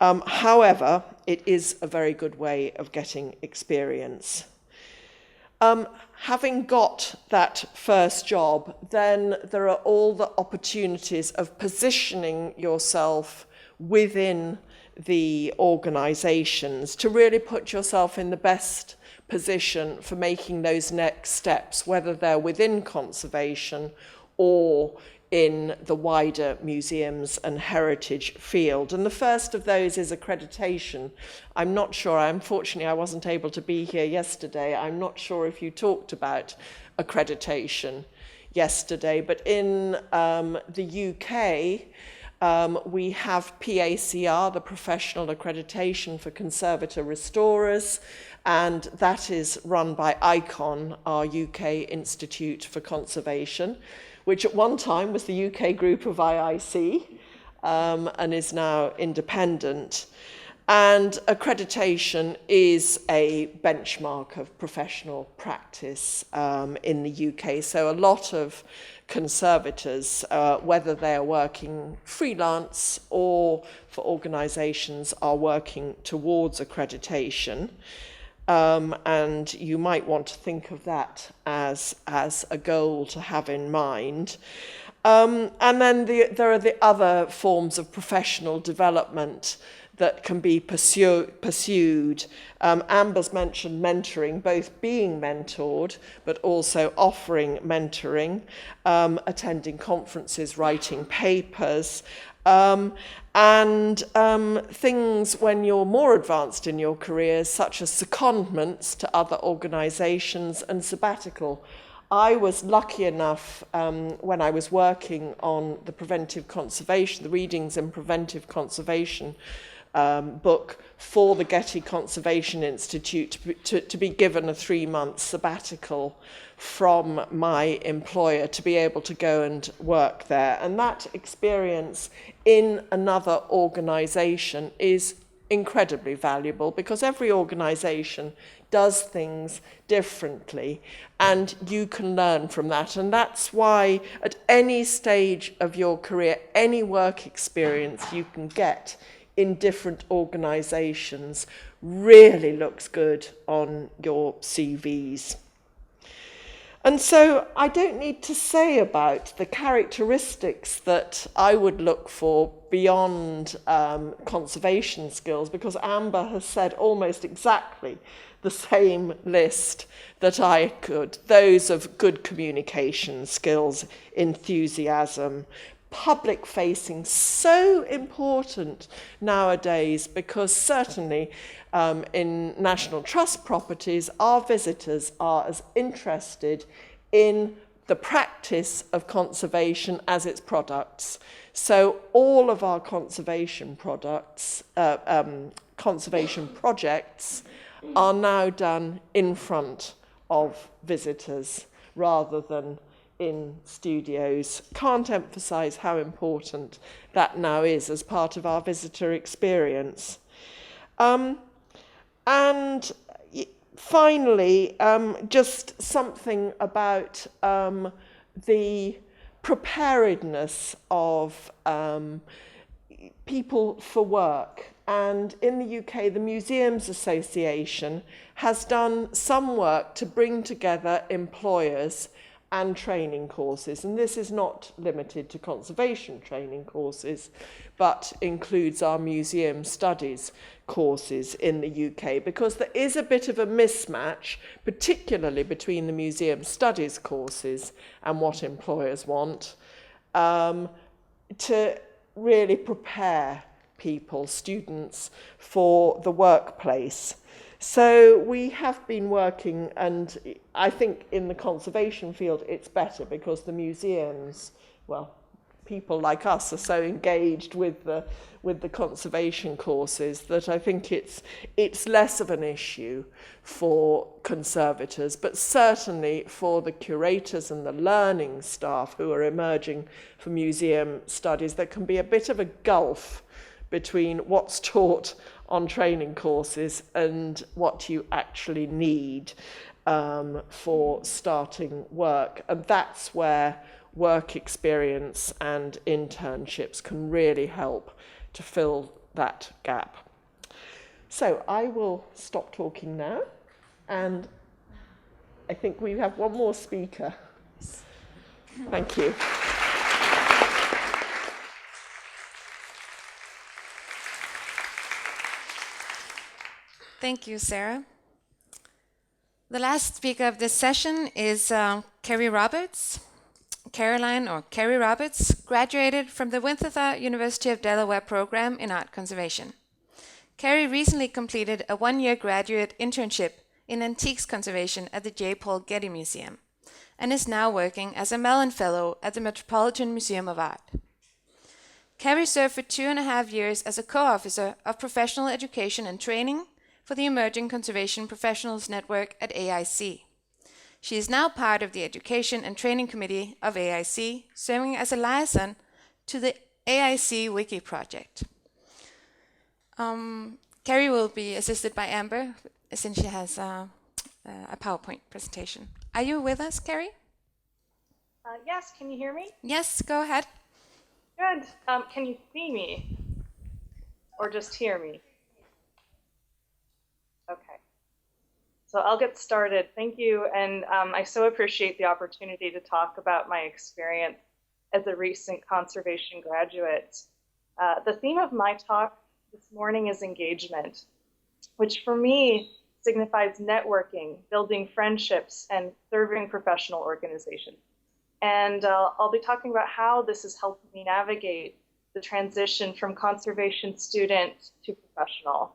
However, it is a very good way of getting experience. Having got that first job, then there are all the opportunities of positioning yourself within the organisations to really put yourself in the best position for making those next steps, whether they're within conservation or in the wider museums and heritage field. And the first of those is accreditation. I'm not sure, unfortunately I wasn't able to be here yesterday, I'm not sure if you talked about accreditation yesterday, but in the UK, we have PACR, the Professional Accreditation for Conservator Restorers, and that is run by ICON, our UK Institute for Conservation, which at one time was the UK group of IIC and is now independent. And accreditation is a benchmark of professional practice in the UK. So a lot of conservators, whether they are working freelance or for organisations, are working towards accreditation. And you might want to think of that as a goal to have in mind. And then there are the other forms of professional development that can be pursued. Amber's mentioned mentoring, both being mentored, but also offering mentoring, attending conferences, writing papers, and things when you're more advanced in your careers, such as secondments to other organisations and sabbatical. I was lucky enough when I was working on the preventive conservation, the readings in preventive conservation book for the Getty Conservation Institute to be given a 3-month sabbatical from my employer to be able to go and work there. And that experience in another organisation is incredibly valuable because every organisation does things differently and you can learn from that. And that's why at any stage of your career, any work experience you can get in different organisations really looks good on your CVs. And so I don't need to say about the characteristics that I would look for beyond conservation skills, because Amber has said almost exactly the same list that I could. Those of good communication skills, enthusiasm, public facing, so important nowadays, because certainly in National Trust properties, our visitors are as interested in the practice of conservation as its products. So all of our conservation products, conservation projects are now done in front of visitors rather than in studios. Can't emphasize how important that now is as part of our visitor experience. And finally, just something about the preparedness of people for work. And in the UK, the Museums Association has done some work to bring together employers and training courses. And this is not limited to conservation training courses, but includes our museum studies courses in the UK, because there is a bit of a mismatch, particularly between the museum studies courses and what employers want, to really prepare people, students, for the workplace. So we have been working, and I think in the conservation field it's better because the museums, well, people like us are so engaged with the conservation courses that I think it's less of an issue for conservators, but certainly for the curators and the learning staff who are emerging from museum studies, there can be a bit of a gulf between what's taught on training courses and what you actually need for starting work. And that's where work experience and internships can really help to fill that gap. So I will stop talking now, and I think we have one more speaker. Thank you. Thank you, Sarah. The last speaker of this session is Kerry Roberts. Caroline, or Carrie Roberts, graduated from the Winterthur University of Delaware program in art conservation. Carrie recently completed a one-year graduate internship in antiques conservation at the J. Paul Getty Museum, and is now working as a Mellon Fellow at the Metropolitan Museum of Art. Carrie served for 2.5 years as a co-officer of professional education and training for the Emerging Conservation Professionals Network at IIC. She is now part of the Education and Training Committee of IIC, serving as a liaison to the IIC Wiki project. Carrie will be assisted by Amber, since she has a PowerPoint presentation. Are you with us, Carrie? Yes, can you hear me? Yes, go ahead. Good. Can you see me? Or just hear me? Okay. So I'll get started. Thank you. And I so appreciate the opportunity to talk about my experience as a recent conservation graduate. The theme of my talk this morning is engagement, which for me signifies networking, building friendships, and serving professional organizations. And I'll be talking about how this has helped me navigate the transition from conservation student to professional.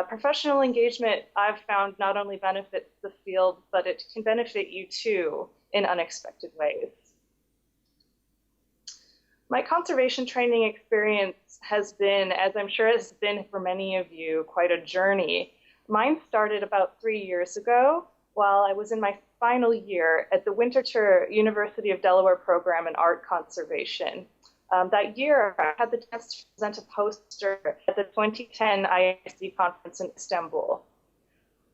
Professional engagement, I've found, not only benefits the field, but it can benefit you too in unexpected ways. My conservation training experience has been, as I'm sure has been for many of you, quite a journey. Mine started about 3 years ago while I was in my final year at the Winterthur University of Delaware program in art conservation. That year, I had the chance to present a poster at the 2010 IIC conference in Istanbul.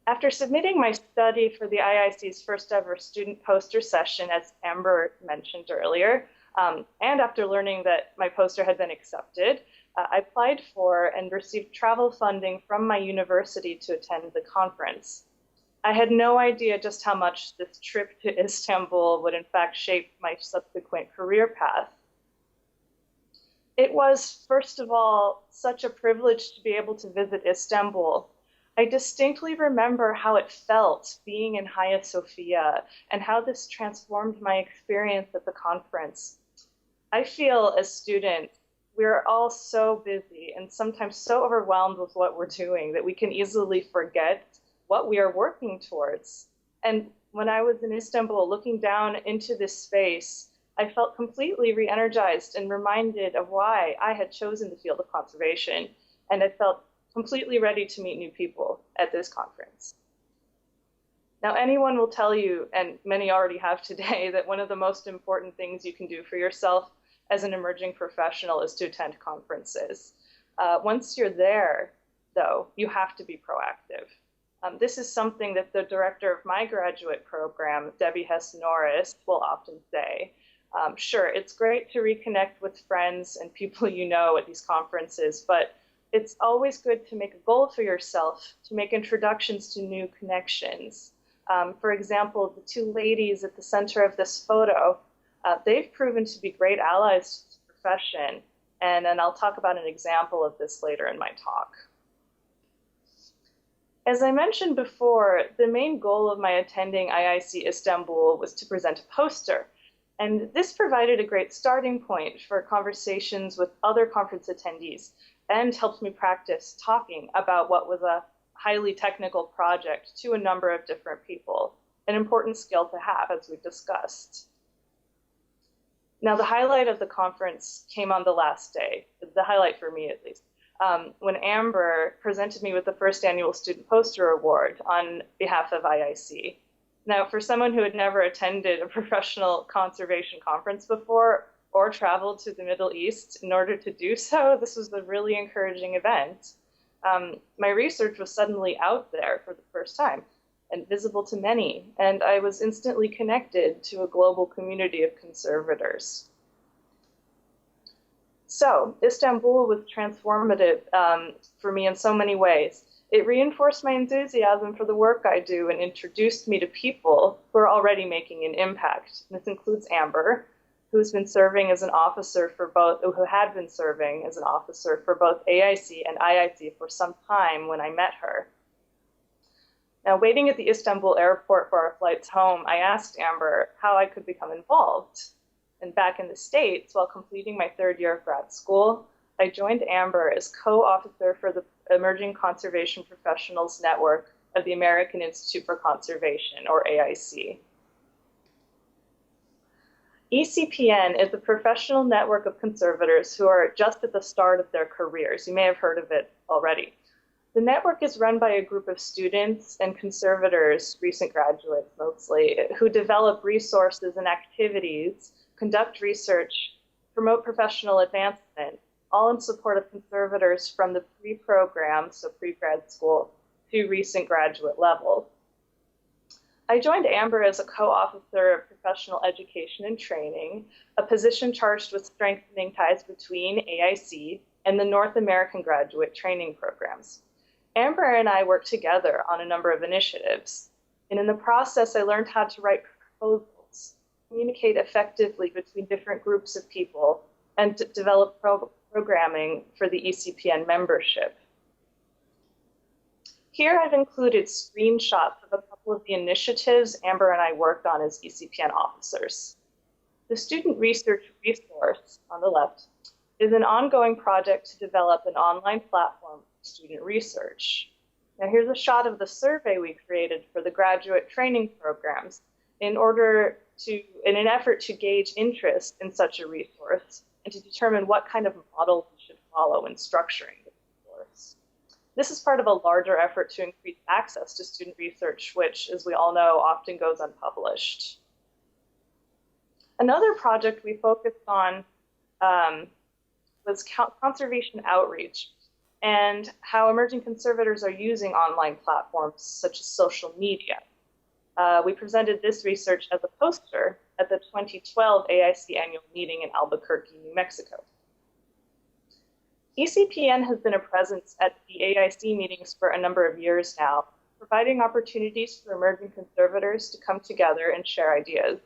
After submitting my study for the IIC's first ever student poster session, as Amber mentioned earlier, and after learning that my poster had been accepted, I applied for and received travel funding from my university to attend the conference. I had no idea just how much this trip to Istanbul would in fact shape my subsequent career path. It was, first of all, such a privilege to be able to visit Istanbul. I distinctly remember how it felt being in Hagia Sophia and how this transformed my experience at the conference. I feel as students, we're all so busy and sometimes so overwhelmed with what we're doing that we can easily forget what we are working towards. And when I was in Istanbul looking down into this space, I felt completely re-energized and reminded of why I had chosen the field of conservation, and I felt completely ready to meet new people at this conference. Now, anyone will tell you, and many already have today, that one of the most important things you can do for yourself as an emerging professional is to attend conferences. Once you're there, though, you have to be proactive. This is something that the director of my graduate program, Debbie Hess-Norris, will often say. Sure, it's great to reconnect with friends and people you know at these conferences, but it's always good to make a goal for yourself, to make introductions to new connections. For example, the two ladies at the center of this photo, they've proven to be great allies to the profession, and I'll talk about an example of this later in my talk. As I mentioned before, the main goal of my attending IIC Istanbul was to present a poster. And this provided a great starting point for conversations with other conference attendees and helped me practice talking about what was a highly technical project to a number of different people, an important skill to have, as we've discussed. Now, the highlight of the conference came on the last day, the highlight for me at least, when Amber presented me with the first annual Student Poster Award on behalf of IIC. Now, for someone who had never attended a professional conservation conference before or traveled to the Middle East in order to do so, this was a really encouraging event. My research was suddenly out there for the first time and visible to many, and I was instantly connected to a global community of conservators. So, Istanbul was transformative for me in so many ways. It reinforced my enthusiasm for the work I do and introduced me to people who are already making an impact. This includes Amber, who's been serving as an officer for both, who had been serving as an officer for both AIC and IIC for some time when I met her. Now, waiting at the Istanbul airport for our flights home, I asked Amber how I could become involved. And back in the States, while completing my third year of grad school, I joined AMBER as co-officer for the Emerging Conservation Professionals Network of the American Institute for Conservation, or AIC. ECPN is a professional network of conservators who are just at the start of their careers. You may have heard of it already. The network is run by a group of students and conservators, recent graduates mostly, who develop resources and activities, conduct research, promote professional advancement, all in support of conservators from the pre-program, so pre-grad school, to recent graduate level. I joined AMBER as a co-officer of professional education and training, a position charged with strengthening ties between AIC and the North American graduate training programs. AMBER and I worked together on a number of initiatives, and in the process, I learned how to write proposals, communicate effectively between different groups of people, and develop programming for the ECPN membership. Here I've included screenshots of a couple of the initiatives AMBER and I worked on as ECPN officers. The Student Research Resource, on the left, is an ongoing project to develop an online platform for student research. Now here's a shot of the survey we created for the graduate training programs in an effort to gauge interest in such a resource and to determine what kind of model we should follow in structuring the resource. This is part of a larger effort to increase access to student research, which, as we all know, often goes unpublished. Another project we focused on was conservation outreach and how emerging conservators are using online platforms such as social media. We presented this research as a poster at the 2012 AIC annual meeting in Albuquerque, New Mexico. ECPN has been a presence at the AIC meetings for a number of years now, providing opportunities for emerging conservators to come together and share ideas.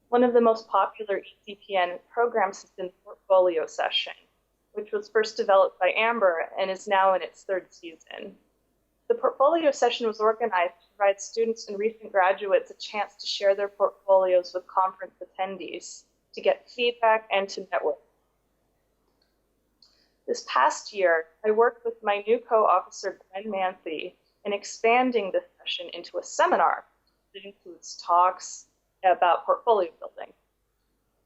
One of the most popular ECPN programs has been Portfolio Session, which was first developed by AMBER and is now in its third season. The Portfolio Session was organized to provide students and recent graduates a chance to share their portfolios with conference attendees, to get feedback, and to network. This past year, I worked with my new co-officer, Glenn Manthe, in expanding this session into a seminar that includes talks about portfolio building.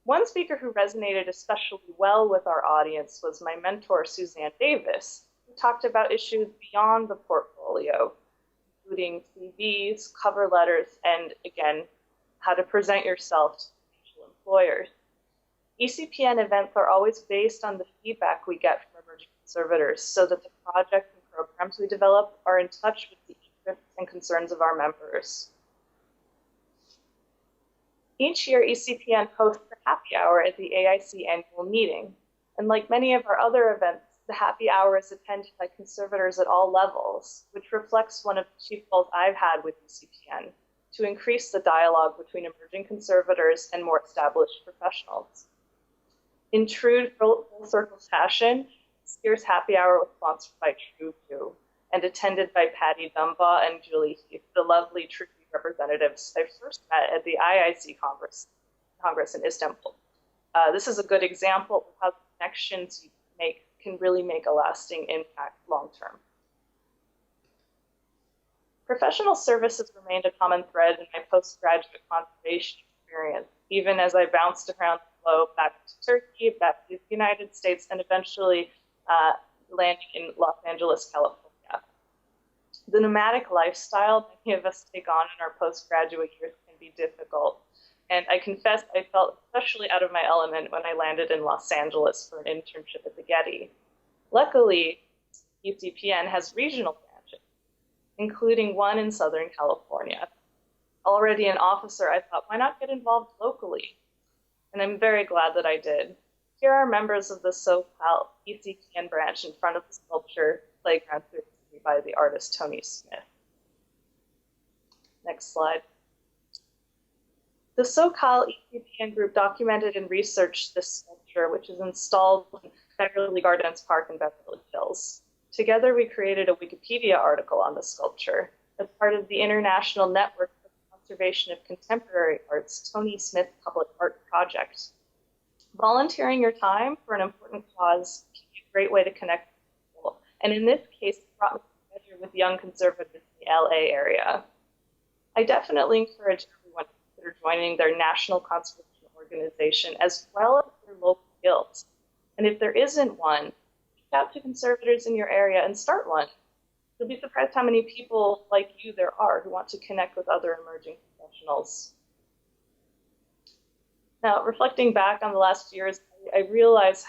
One speaker who resonated especially well with our audience was my mentor, Suzanne Davis, who talked about issues beyond the portfolio, including CVs, cover letters, and again, how to present yourself to potential employers. ECPN events are always based on the feedback we get from emerging conservators so that the projects and programs we develop are in touch with the interests and concerns of our members. Each year, ECPN hosts a happy hour at the AIC annual meeting. And like many of our other events, the happy hour is attended by conservators at all levels, which reflects one of the chief goals I've had with ECPN, to increase the dialogue between emerging conservators and more established professionals. In true full circle fashion, this year's happy hour was sponsored by True and attended by Patty Dumbaugh and Julie Heath, the lovely True representatives I first met at the IIC Congress in Istanbul. This is a good example of how connections you make can really make a lasting impact long term. Professional services remained a common thread in my postgraduate conservation experience, even as I bounced around the globe back to Turkey, back to the United States, and eventually landing in Los Angeles, California. The nomadic lifestyle many of us take on in our postgraduate years can be difficult. And I confess I felt especially out of my element when I landed in Los Angeles for an internship at the Getty. Luckily, ECPN has regional branches, including one in Southern California. Already an officer, I thought, why not get involved locally? And I'm very glad that I did. Here are members of the SoCal ECPN branch in front of the sculpture Playground 33 by the artist Tony Smith. Next slide. The SoCal ECPN group documented and researched this sculpture, which is installed in Beverly Gardens Park in Beverly Hills. Together, we created a Wikipedia article on the sculpture as part of the International Network for the Conservation of Contemporary Arts Tony Smith Public Art Project, Volunteering your time for an important cause can be a great way to connect with people. And in this case, it brought me together with young conservatives in the LA area. I definitely encourage everyone to consider joining their national conservation organization as well as their local guilds. And if there isn't one, reach out to conservators in your area and start one. You'll be surprised how many people like you there are who want to connect with other emerging professionals. Now, reflecting back on the last years, I realize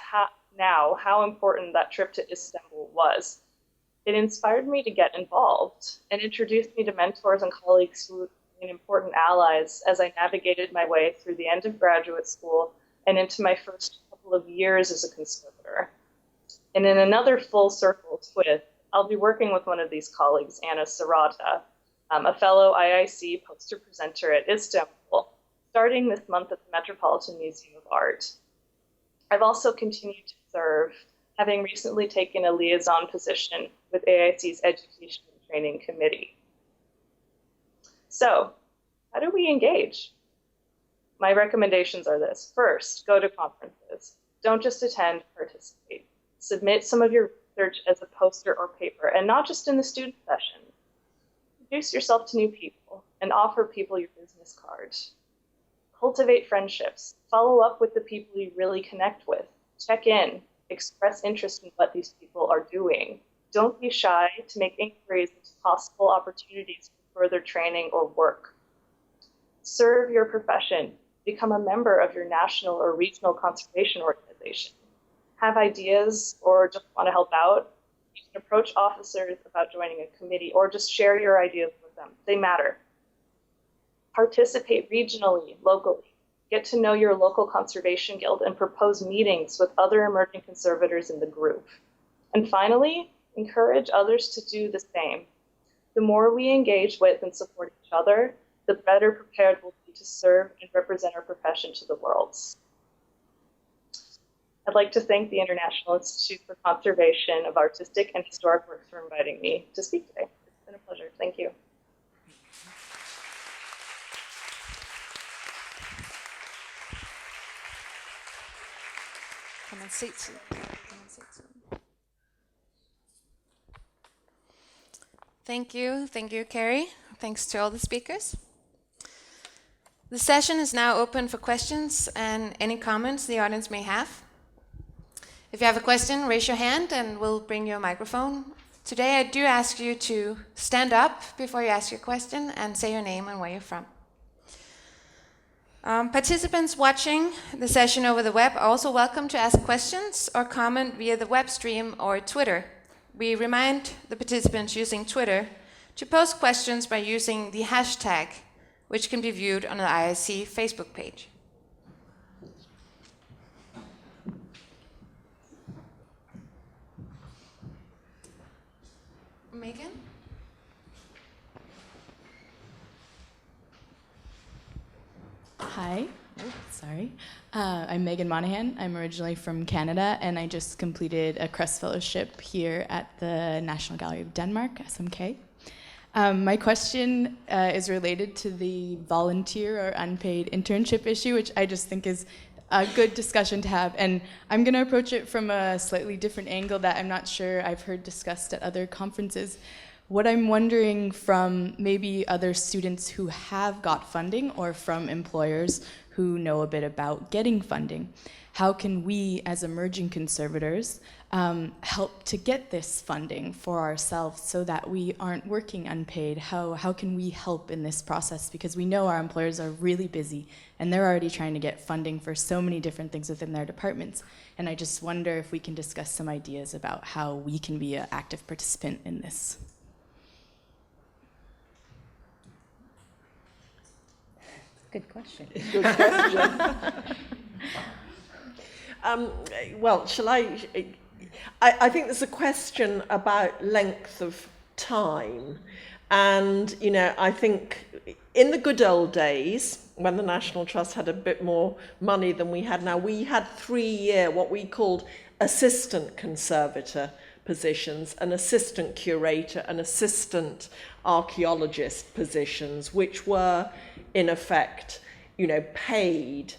now how important that trip to Istanbul was. It inspired me to get involved and introduced me to mentors and colleagues who became important allies as I navigated my way through the end of graduate school and into my first couple of years as a conservator. And in another full circle twist, I'll be working with one of these colleagues, Anna Serrata, a fellow IIC poster presenter at Istanbul, starting this month at the Metropolitan Museum of Art. I've also continued to serve, having recently taken a liaison position with AIC's Education and Training Committee. So, how do we engage? My recommendations are this. First, go to conferences. Don't just attend, participate. Submit some of your research as a poster or paper, and not just in the student session. Introduce yourself to new people and offer people your business card. Cultivate friendships. Follow up with the people you really connect with. Check in. Express interest in what these people are doing. Don't be shy to make inquiries into possible opportunities for further training or work. Serve your profession. Become a member of your national or regional conservation organization. Have ideas or just want to help out? You can approach officers about joining a committee or just share your ideas with them. They matter. Participate regionally, locally. Get to know your local conservation guild and propose meetings with other emerging conservators in the group. And finally, encourage others to do the same. The more we engage with and support each other, the better prepared we'll be to serve and represent our profession to the world. I'd like to thank the International Institute for Conservation of Artistic and Historic Works for inviting me to speak today. It's been a pleasure. Thank you. Come and sit. Thank you, Carrie. Thanks to all the speakers. The session is now open for questions and any comments the audience may have. If you have a question, raise your hand and we'll bring you a microphone. Today I do ask you to stand up before you ask your question and say your name and where you're from. Participants watching the session over the web are also welcome to ask questions or comment via the web stream or Twitter. We remind the participants using Twitter to post questions by using the hashtag, which can be viewed on the IIC Facebook page. Megan? Hi, I'm Megan Monahan. I'm originally from Canada, and I just completed a Crest Fellowship here at the National Gallery of Denmark, SMK. My question is related to the volunteer or unpaid internship issue, which I just think is a good discussion to have. And I'm going to approach it from a slightly different angle that I'm not sure I've heard discussed at other conferences. What I'm wondering from maybe other students who have got funding or from employers who know a bit about getting funding, how can we as emerging conservators help to get this funding for ourselves so that we aren't working unpaid? How can we help in this process? Because we know our employers are really busy and they're already trying to get funding for so many different things within their departments. And I just wonder if we can discuss some ideas about how we can be an active participant in this. Good question. Good question. Well, shall I think there's a question about length of time. And, you know, I think in the good old days, when the National Trust had a bit more money than we had now, we had 3-year, what we called assistant conservator positions, an assistant curator, an assistant archaeologist positions, which were, in effect, you know, paid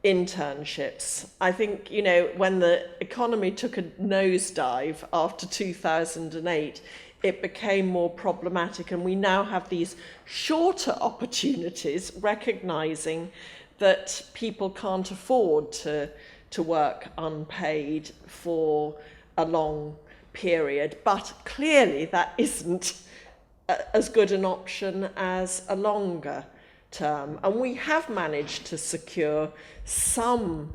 internships. I think, you know, when the economy took a nosedive after 2008, it became more problematic, and we now have these shorter opportunities, recognizing that people can't afford to work unpaid for a long period. But clearly that isn't as good an option as a longer term. And we have managed to secure some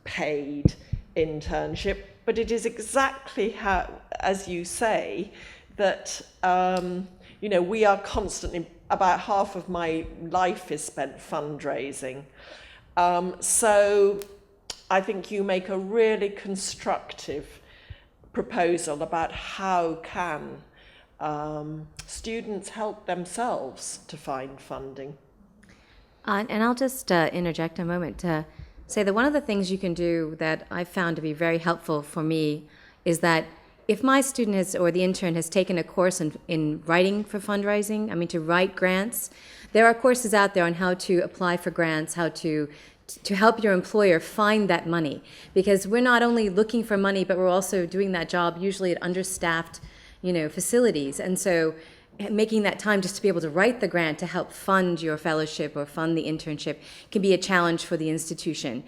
paid internship, but it is exactly how, as you say, that you know, we are constantly, about half of my life is spent fundraising. So I think you make a really constructive proposal about how can students help themselves to find funding. And I'll just interject a moment to say that one of the things you can do that I've found to be very helpful for me is that if my student has, or the intern has taken a course in writing for fundraising, I mean to write grants, there are courses out there on how to apply for grants, how to help your employer find that money. Because we're not only looking for money, but we're also doing that job usually at understaffed, you know, facilities. And so making that time just to be able to write the grant to help fund your fellowship or fund the internship can be a challenge for the institution.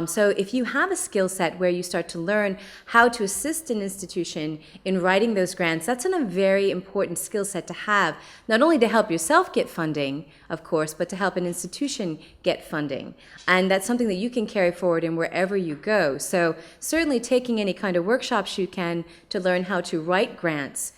So if you have a skill set where you start to learn how to assist an institution in writing those grants, that's a very important skill set to have, not only to help yourself get funding, of course, but to help an institution get funding. And that's something that you can carry forward in wherever you go. So certainly taking any kind of workshops you can to learn how to write grants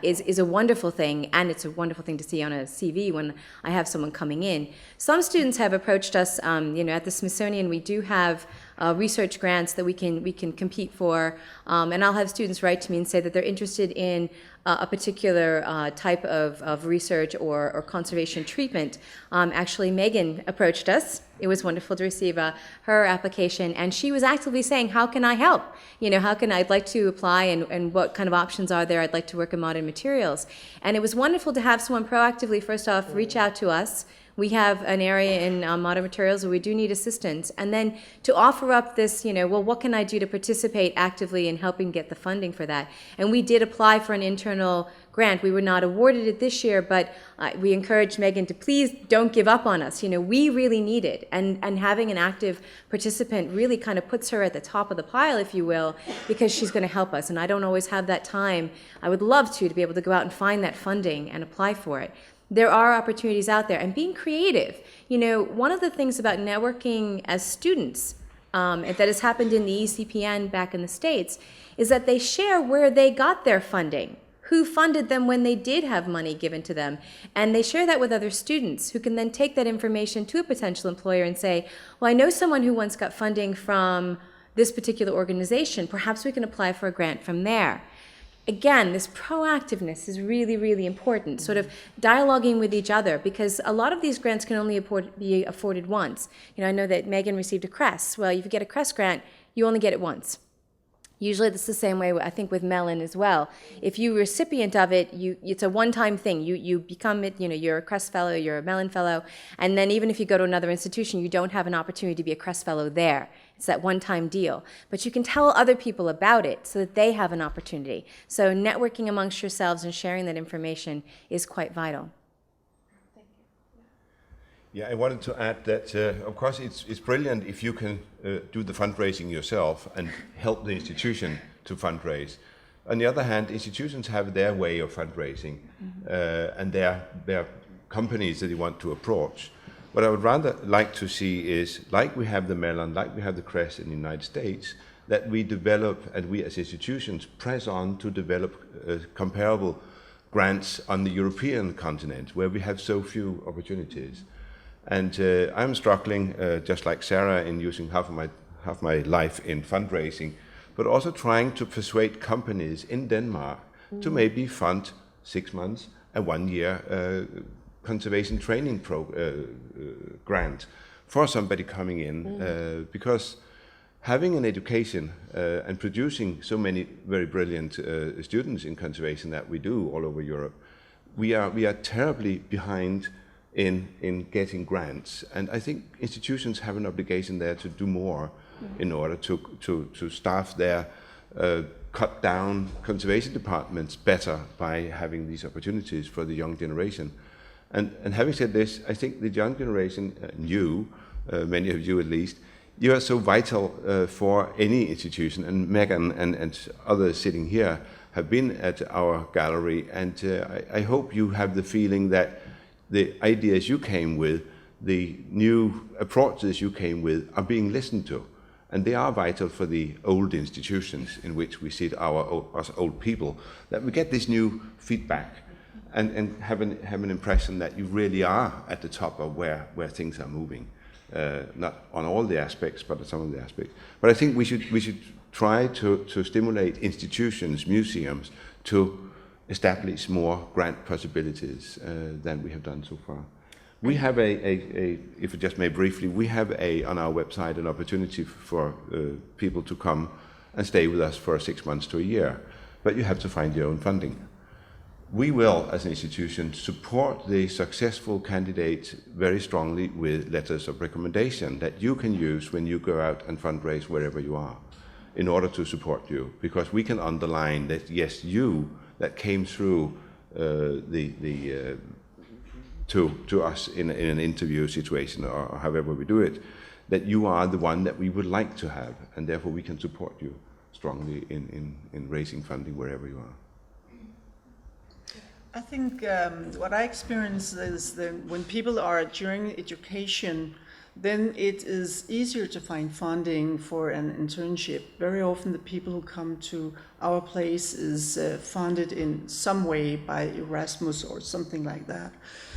is a wonderful thing, and it's a wonderful thing to see on a CV when I have someone coming in. Some students have approached us, you know, at the Smithsonian we do have research grants that we can compete for, and I'll have students write to me and say that they're interested in a particular type of research or conservation treatment. Actually, Megan approached us. It was wonderful to receive her application, and she was actively saying, how can I help? You know, how can I'd like to apply, and what kind of options are there? I'd like to work in modern materials. And it was wonderful to have someone proactively, first off, reach out to us. We have an area in modern materials where we do need assistance. And then to offer up this, you know, well, what can I do to participate actively in helping get the funding for that? And we did apply for an internal grant. We were not awarded it this year, but we encouraged Megan to please don't give up on us. You know, we really need it. And having an active participant really kind of puts her at the top of the pile, if you will, because she's going to help us. And I don't always have that time. I would love to be able to go out and find that funding and apply for it. There are opportunities out there, and being creative. You know, one of the things about networking as students that has happened in the ECPN back in the States is that they share where they got their funding, who funded them when they did have money given to them, and they share that with other students who can then take that information to a potential employer and say, well, I know someone who once got funding from this particular organization. Perhaps we can apply for a grant from there. Again, this proactiveness is really, really important, sort of dialoguing with each other, because a lot of these grants can only be afforded once. You know, I know that Megan received a CRESS. Well, if you get a CRESS grant, you only get it once. Usually it's the same way, I think, with Mellon as well. If you're a recipient of it, it's a one-time thing. You become it, you know, you're a CRESS fellow, you're a Mellon fellow, and then even if you go to another institution, you don't have an opportunity to be a CRESS fellow there. It's that one-time deal. But you can tell other people about it so that they have an opportunity. So networking amongst yourselves and sharing that information is quite vital. Yeah, I wanted to add that, of course, it's brilliant if you can do the fundraising yourself and help the institution to fundraise. On the other hand, institutions have their way of fundraising, and their companies that they want to approach. What I would rather like to see is, like we have the Mellon, like we have the CRESS in the United States, that we develop, and we as institutions press on to develop comparable grants on the European continent, where we have so few opportunities. And I'm struggling, just like Sarah, in using half my life in fundraising, but also trying to persuade companies in Denmark to maybe fund 6 months and 1 year conservation training grant for somebody coming in, because having an education and producing so many very brilliant students in conservation that we do all over Europe, we are terribly behind in getting grants. And I think institutions have an obligation there to do more in order to staff their cut down conservation departments better by having these opportunities for the young generation. And having said this, I think the young generation, you, many of you at least, you are so vital for any institution, and Megan and others sitting here have been at our gallery, and I hope you have the feeling that the ideas you came with, the new approaches you came with, are being listened to. And they are vital for the old institutions in which we sit, us old people, that we get this new feedback and have an impression that you really are at the top of where things are moving. Not on all the aspects, but on some of the aspects. But I think we should try to stimulate institutions, museums, to establish more grant possibilities than we have done so far. We have if I just may briefly, we have on our website an opportunity for people to come and stay with us for 6 months to a year, but you have to find your own funding. We will, as an institution, support the successful candidates very strongly with letters of recommendation that you can use when you go out and fundraise wherever you are, in order to support you, because we can underline that, yes, you that came through to us in an interview situation, or however we do it, that you are the one that we would like to have, and therefore we can support you strongly in raising funding wherever you are. I think what I experience is that when people are during education, then it is easier to find funding for an internship. Very often the people who come to our place is funded in some way by Erasmus or something like that.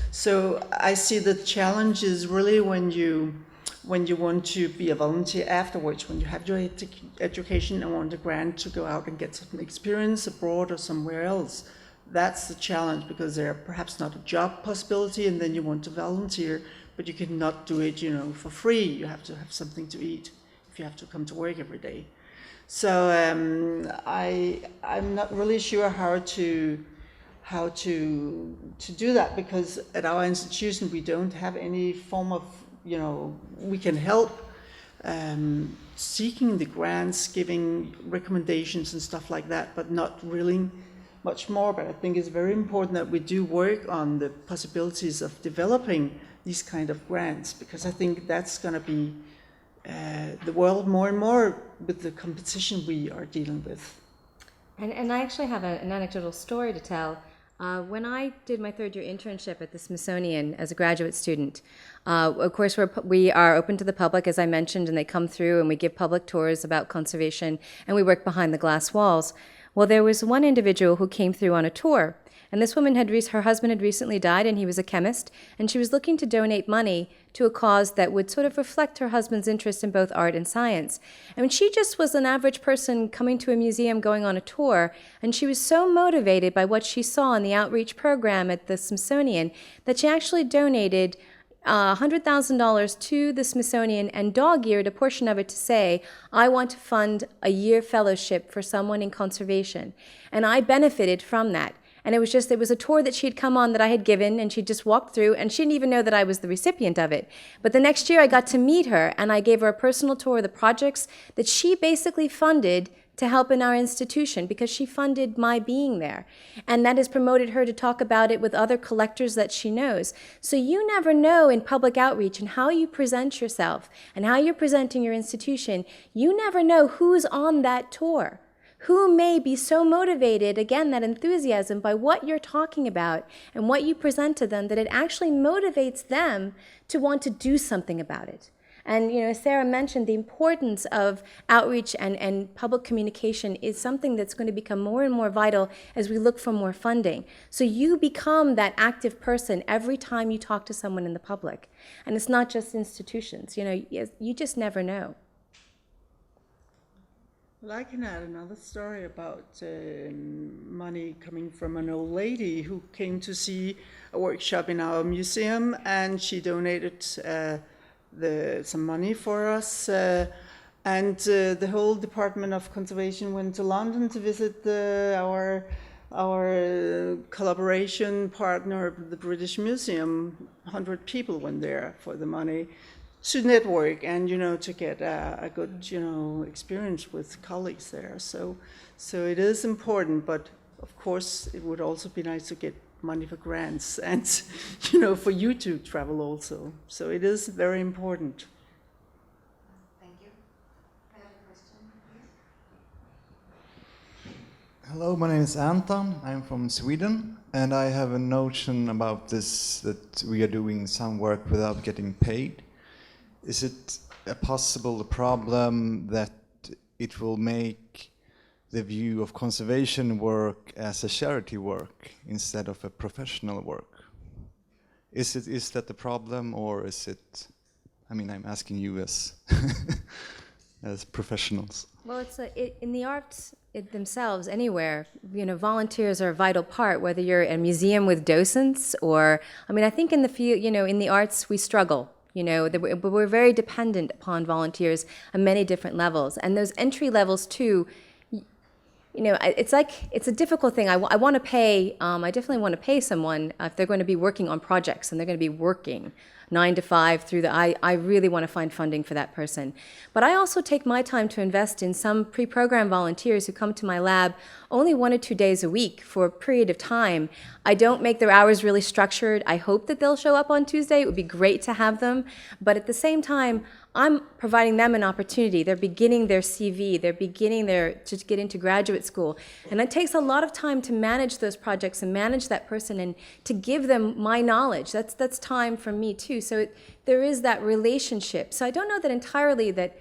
So I see the challenge is really when you want to be a volunteer afterwards, when you have your education and want a grant to go out and get some experience abroad or somewhere else. That's the challenge, because there are perhaps not a job possibility, and then you want to volunteer, but you cannot do it, for free. You have to have something to eat if you have to come to work every day. So I'm not really sure how to do that, because at our institution we don't have any form of, we can help seeking the grants, giving recommendations and stuff like that, but not really much more. But I think it's very important that we do work on the possibilities of developing these kind of grants, because I think that's going to be the world more and more with the competition we are dealing with. And I actually have an anecdotal story to tell. When I did my third-year internship at the Smithsonian as a graduate student, of course we are open to the public, as I mentioned, and they come through and we give public tours about conservation, and we work behind the glass walls. Well, there was one individual who came through on a tour, and this woman her husband had recently died, and he was a chemist, and she was looking to donate money to a cause that would sort of reflect her husband's interest in both art and science. I mean, she just was an average person coming to a museum, going on a tour, and she was so motivated by what she saw in the outreach program at the Smithsonian that she actually donated $100,000 to the Smithsonian and dog-eared a portion of it to say, I want to fund a year fellowship for someone in conservation. And I benefited from that. And it was a tour that she had come on that I had given, and she just walked through, and she didn't even know that I was the recipient of it. But the next year I got to meet her, and I gave her a personal tour of the projects that she basically funded to help in our institution, because she funded my being there. And that has promoted her to talk about it with other collectors that she knows. So you never know in public outreach and how you present yourself and how you're presenting your institution, you never know who's on that tour, who may be so motivated, again, that enthusiasm by what you're talking about and what you present to them, that it actually motivates them to want to do something about it. And Sarah mentioned the importance of outreach and public communication is something that's going to become more and more vital as we look for more funding. So you become that active person every time you talk to someone in the public. And it's not just institutions. You just never know. Well, I can add another story about money coming from an old lady who came to see a workshop in our museum, and she donated some money for us, and the whole Department of Conservation went to London to visit our collaboration partner, the British Museum, 100 people went there for the money to network and, to get a good, experience with colleagues there. So it is important, but of course it would also be nice to get money for grants and, for you to travel also. So it is very important. Thank you. I have a question, please. Hello, my name is Anton. I'm from Sweden, and I have a notion about this, that we are doing some work without getting paid. Is it a possible problem that it will make the view of conservation work as a charity work instead of a professional work? Is that the problem, or is it? I mean, I'm asking you as as professionals. Well, in the arts themselves, anywhere, volunteers are a vital part, whether you're a museum with docents or, I think in the field, in the arts, we struggle. But we're very dependent upon volunteers on many different levels. And those entry levels, too, it's a difficult thing. I want to pay, I definitely want to pay someone if they're going to be working on projects and they're going to be working 9 to 5 through I really want to find funding for that person. But I also take my time to invest in some pre-program volunteers who come to my lab only 1 or 2 days a week for a period of time. I don't make their hours really structured. I hope that they'll show up on Tuesday. It would be great to have them. But at the same time, I'm providing them an opportunity. They're beginning their CV. They're beginning to get into graduate school. And it takes a lot of time to manage those projects and manage that person and to give them my knowledge. That's time for me too. So there is that relationship. So I don't know that entirely that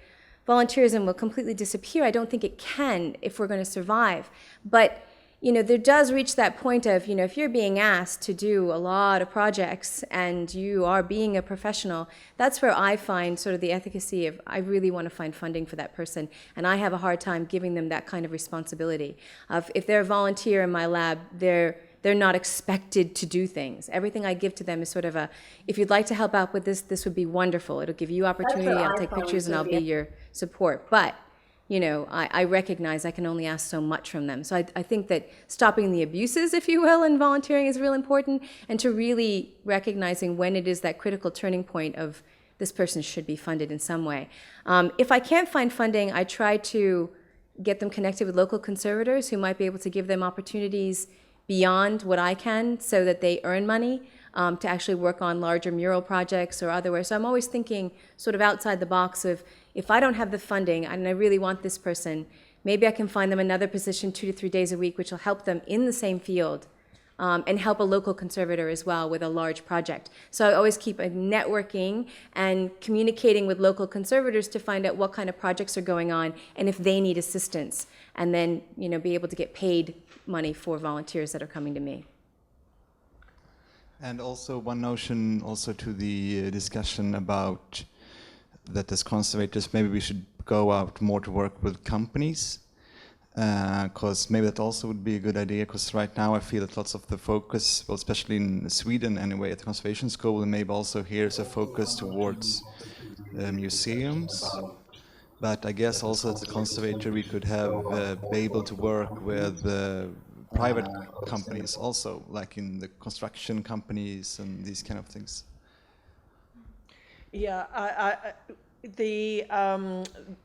volunteerism will completely disappear. I don't think it can if we're going to survive. But there does reach that point of, if you're being asked to do a lot of projects and you are being a professional, that's where I find sort of the efficacy of, I really want to find funding for that person. And I have a hard time giving them that kind of responsibility. If they're a volunteer in my lab, they're not expected to do things. Everything I give to them is sort of if you'd like to help out with this would be wonderful. It'll give you opportunity. I'll take pictures and I'll be your support. But I recognize I can only ask so much from them. So I think that stopping the abuses, if you will, in volunteering is real important, and to really recognizing when it is that critical turning point of this person should be funded in some way. If I can't find funding, I try to get them connected with local conservators who might be able to give them opportunities beyond what I can so that they earn money to actually work on larger mural projects or otherwhere. So I'm always thinking sort of outside the box of, if I don't have the funding and I really want this person, maybe I can find them another position 2 to 3 days a week, which will help them in the same field and help a local conservator as well with a large project. So I always keep networking and communicating with local conservators to find out what kind of projects are going on and if they need assistance, and then be able to get paid money for volunteers that are coming to me. And also one notion also to the discussion about that as conservators, maybe we should go out more to work with companies, because maybe that also would be a good idea, because right now I feel that lots of the focus, well, especially in Sweden anyway, at the Conservation School, and maybe also here is a focus towards museums. But I guess also as a conservator we could have be able to work with private companies also, like in the construction companies and these kind of things. Yeah, the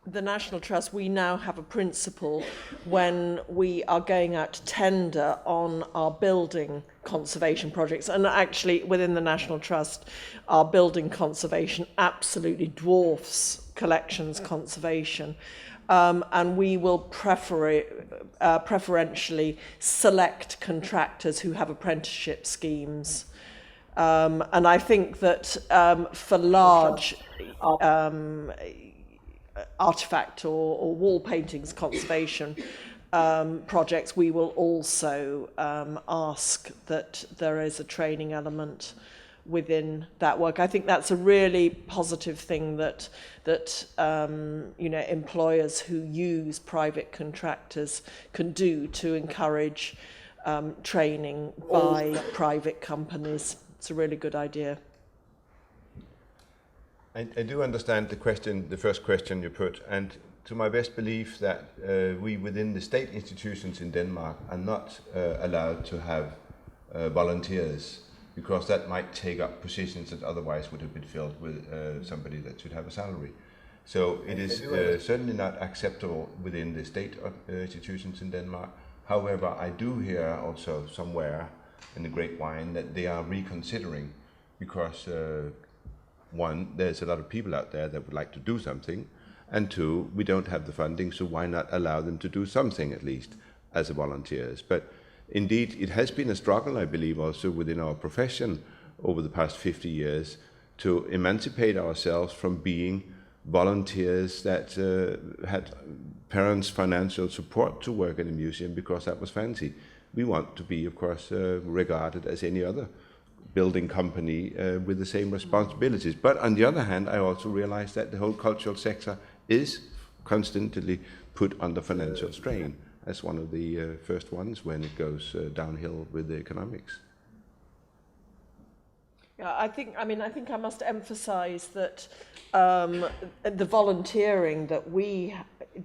National Trust, we now have a principle when we are going out to tender on our building conservation projects, and actually within the National Trust, our building conservation absolutely dwarfs collections conservation. And we will preferentially select contractors who have apprenticeship schemes. And I think that for large artifact or wall paintings conservation projects, we will also ask that there is a training element within that work. I think that's a really positive thing that employers who use private contractors can do to encourage training by private companies. It's a really good idea. I do understand the first question you put, and to my best belief that we within the state institutions in Denmark are not allowed to have volunteers because that might take up positions that otherwise would have been filled with somebody that should have a salary. So it is certainly not acceptable within the state institutions in Denmark. However, I do hear also somewhere in the grapevine that they are reconsidering, because one, there's a lot of people out there that would like to do something, and two, we don't have the funding, so why not allow them to do something at least as a volunteers. But indeed, it has been a struggle, I believe, also within our profession over the past 50 years to emancipate ourselves from being volunteers that had parents' financial support to work in a museum because that was fancy. We want to be, of course, regarded as any other building company with the same responsibilities. But on the other hand, I also realize that the whole cultural sector is constantly put under financial strain as one of the first ones when it goes downhill with the economics. Yeah, I think I must emphasize that the volunteering that we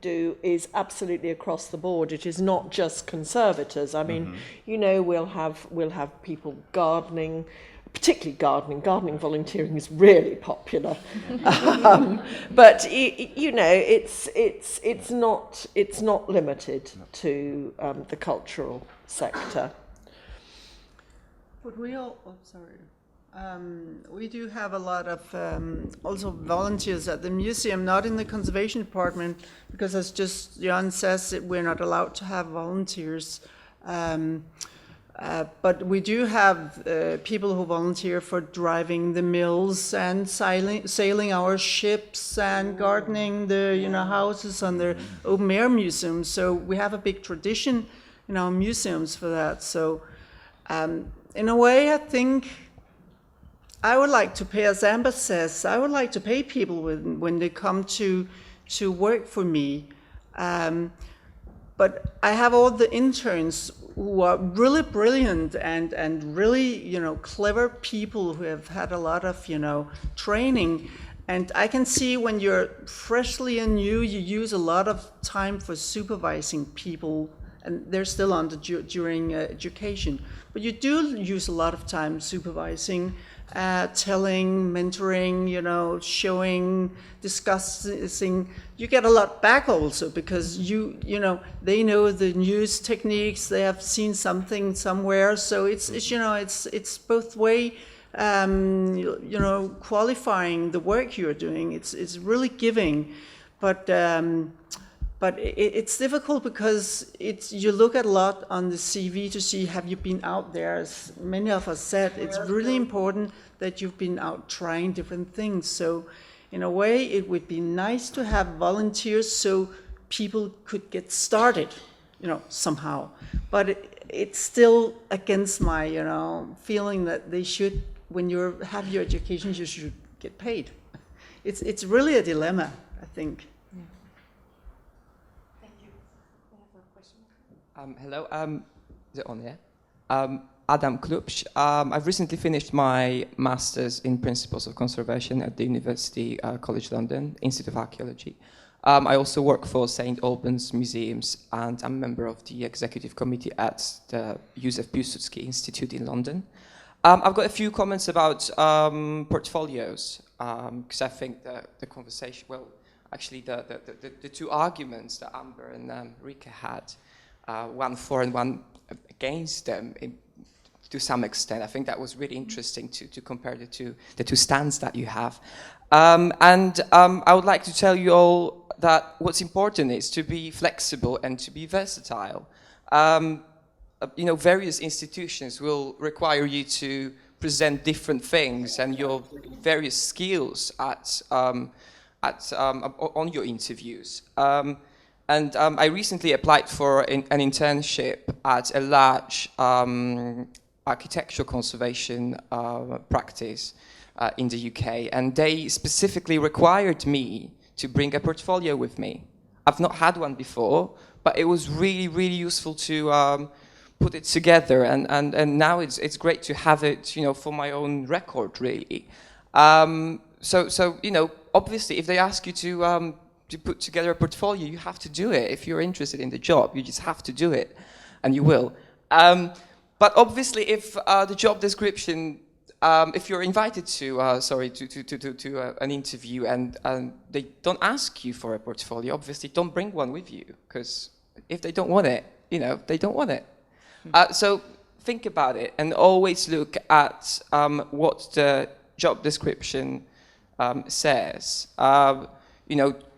do is absolutely across the board. It is not just conservators. I mean, you know, we'll have people gardening, particularly gardening. Gardening volunteering is really popular. But you know, it's not limited to the cultural sector. But we do have a lot of also volunteers at the museum, not in the conservation department, because as just Jan says, we're not allowed to have volunteers. But we do have people who volunteer for driving the mills and sailing our ships and gardening the houses on the open air museums. So we have a big tradition in our museums for that. So in a way, I think I would like to pay, as Amber says, I would like to pay people when they come to work for me. But I have all the interns who are really brilliant and really, clever people who have had a lot of, training. And I can see when you're freshly and new, you use a lot of time for supervising people, and they're still on during education. But you do use a lot of time supervising, telling, mentoring, showing, discussing. You get a lot back also because they know the news techniques. They have seen something somewhere, so it's both way. Qualifying the work you're doing. It's really giving, but it's difficult because you look at a lot on the CV to see have you been out there. As many of us said, it's really important that you've been out trying different things. So in a way, it would be nice to have volunteers so people could get started, somehow. But it's still against my, feeling that they should, when you have your education, you should get paid. It's really a dilemma, I think. Hello, is it on there? Adam Klupsch. I've recently finished my Master's in Principles of Conservation at the University College London, Institute of Archaeology. I also work for St. Albans Museums, and I'm a member of the executive committee at the Józef Piłsudski Institute in London. I've got a few comments about portfolios, because I think the conversation, well, actually the two arguments that Amber and Rika had, one for and one against them to some extent. I think that was really interesting to compare the two stands that you have. I would like to tell you all that what's important is to be flexible and to be versatile. Various institutions will require you to present different things and your various skills on your interviews. I recently applied for an internship at a large architectural conservation practice in the UK, and they specifically required me to bring a portfolio with me. I've not had one before, but it was really, really useful to put it together, and now it's great to have it, for my own record, really. Obviously, if they ask you to put together a portfolio, you have to do it. If you're interested in the job, you just have to do it, and you will. But obviously, if the job description, if you're invited to an interview and they don't ask you for a portfolio, obviously don't bring one with you, because if they don't want it, they don't want it. So think about it and always look at what the job description says.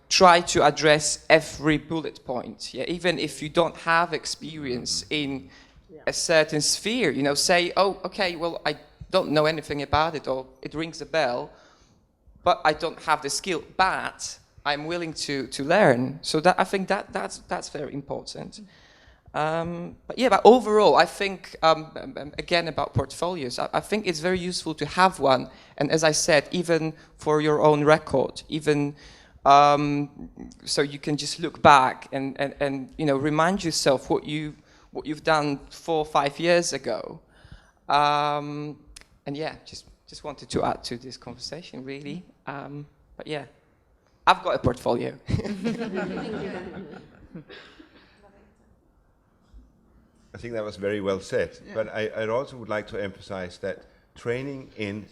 Try to address every bullet point. Yeah? Even if you don't have experience in a certain sphere, say, oh, okay, well, I don't know anything about it, or it rings a bell, but I don't have the skill, but I'm willing to learn. So I think that's very important. But overall, I think, again, about portfolios, I think it's very useful to have one. And as I said, even for your own record, even so you can just look back and remind yourself what you've done 4 or 5 years ago. And yeah, just wanted to add to this conversation, really. But yeah, I've got a portfolio. I think that was very well said, but I also would like to emphasize that training in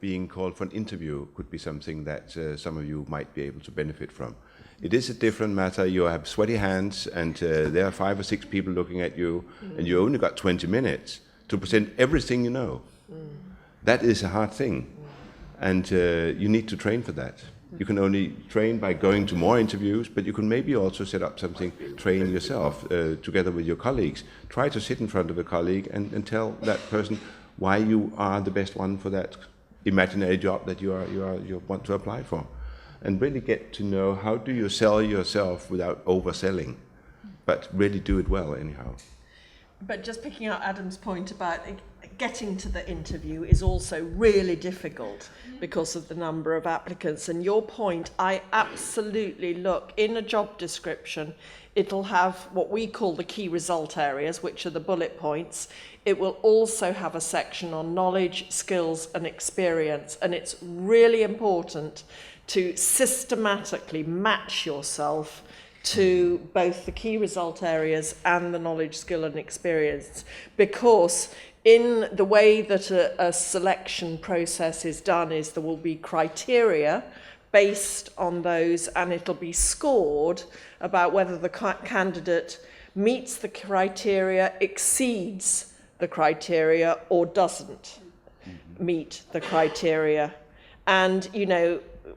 being called for an interview could be something that some of you might be able to benefit from. It is a different matter. You have sweaty hands, and there are 5 or 6 people looking at you, and you only got 20 minutes to present everything you know. That is a hard thing, and you need to train for that. You can only train by going to more interviews, but you can maybe also set up something, train yourself together with your colleagues. Try to sit in front of a colleague and tell that person why you are the best one for that imaginary job that you want to apply for. And really get to know how do you sell yourself without overselling, but really do it well anyhow. But just picking up Adam's point about getting to the interview is also really difficult because of the number of applicants. And your point, I absolutely look in a job description, it'll have what we call the key result areas, which are the bullet points. It will also have a section on knowledge, skills, and experience. And it's really important to systematically match yourself to both the key result areas and the knowledge, skill, and experience, because in the way that a selection process is done is there will be criteria based on those, and it'll be scored about whether the candidate meets the criteria, exceeds the criteria, or doesn't meet the criteria. And,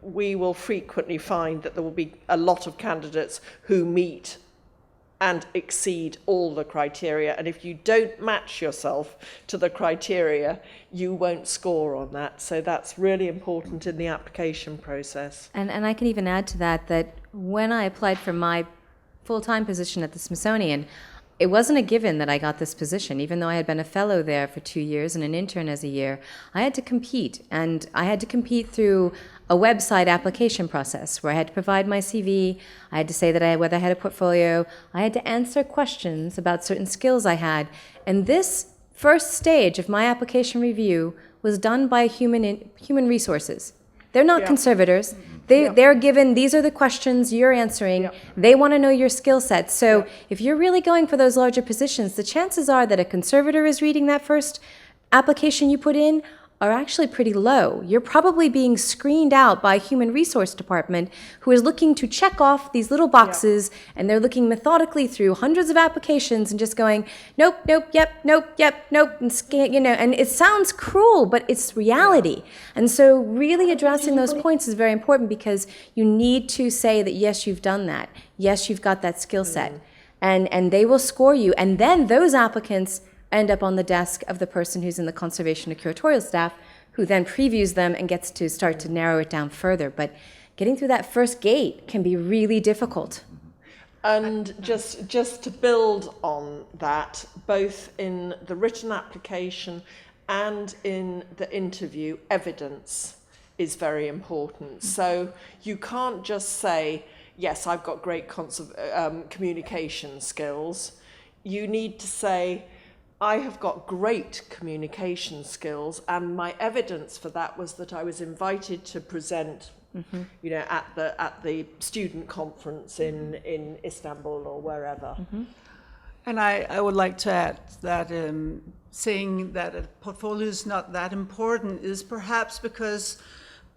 we will frequently find that there will be a lot of candidates who meet and exceed all the criteria. And if you don't match yourself to the criteria, you won't score on that. So that's really important in the application process. And I can even add to that when I applied for my full-time position at the Smithsonian, it wasn't a given that I got this position. Even though I had been a fellow there for 2 years and an intern as a year, I had to compete. And I had to compete through a website application process where I had to provide my CV, I had to say that whether I had a portfolio, I had to answer questions about certain skills I had. And this first stage of my application review was done by human resources. They're not conservators. They're given, these are the questions you're answering. They want to know your skill set. So if you're really going for those larger positions, the chances are that a conservator is reading that first application you put in are actually pretty low. You're probably being screened out by a human resource department who is looking to check off these little boxes, and they're looking methodically through hundreds of applications and just going, nope, nope, yep, nope, yep, nope, and and it sounds cruel, but it's reality. And so really addressing those points is very important, because you need to say that, yes, you've done that. Yes, you've got that skill set. And they will score you. And then those applicants end up on the desk of the person who's in the conservation or curatorial staff, who then previews them and gets to start to narrow it down further. But getting through that first gate can be really difficult. And just to build on that, both in the written application and in the interview, evidence is very important. So you can't just say, yes, I've got great communication skills. You need to say, I have got great communication skills, and my evidence for that was that I was invited to present, at the student conference in Istanbul or wherever. And I would like to add that saying that a portfolio is not that important is perhaps because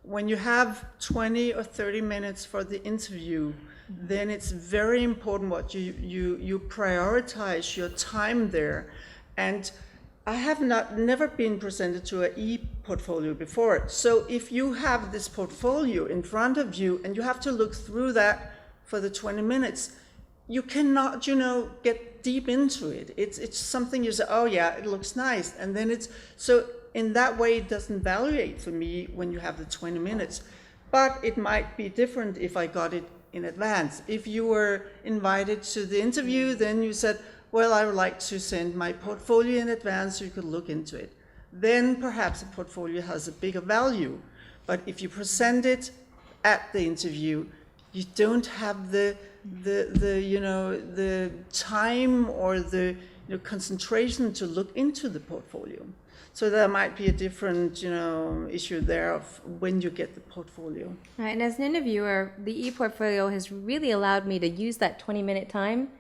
when you have 20 or 30 minutes for the interview, then it's very important what you prioritize your time there. And I have never been presented to an e-portfolio before. So if you have this portfolio in front of you and you have to look through that for the 20 minutes, you cannot, get deep into it. It's something you say, oh yeah, it looks nice. And then so in that way, it doesn't evaluate for me when you have the 20 minutes. But it might be different if I got it in advance. If you were invited to the interview, then you said, well, I would like to send my portfolio in advance so you could look into it. Then perhaps a portfolio has a bigger value. But if you present it at the interview, you don't have the time or the concentration to look into the portfolio. So there might be a different, issue there of when you get the portfolio. Right, and as an interviewer, the e-portfolio has really allowed me to use that 20-minute time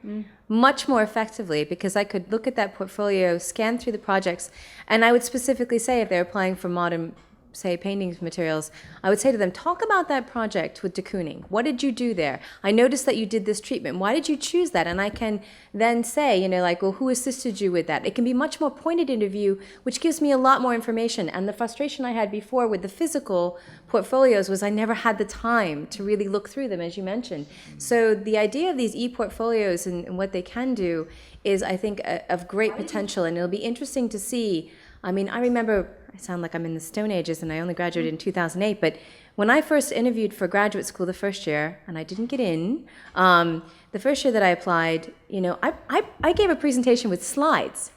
much more effectively, because I could look at that portfolio, scan through the projects, and I would specifically say, if they're applying for modern, say, painting materials, I would say to them, talk about that project with de Kooning. What did you do there? I noticed that you did this treatment. Why did you choose that? And I can then say, well, who assisted you with that? It can be much more pointed interview, which gives me a lot more information. And the frustration I had before with the physical portfolios was I never had the time to really look through them, as you mentioned. So the idea of these e-portfolios and what they can do is, I think, of great potential. And it'll be interesting to see. I remember, I sound like I'm in the Stone Ages, and I only graduated in 2008, but when I first interviewed for graduate school the first year, and I didn't get in, the first year that I applied, I gave a presentation with slides.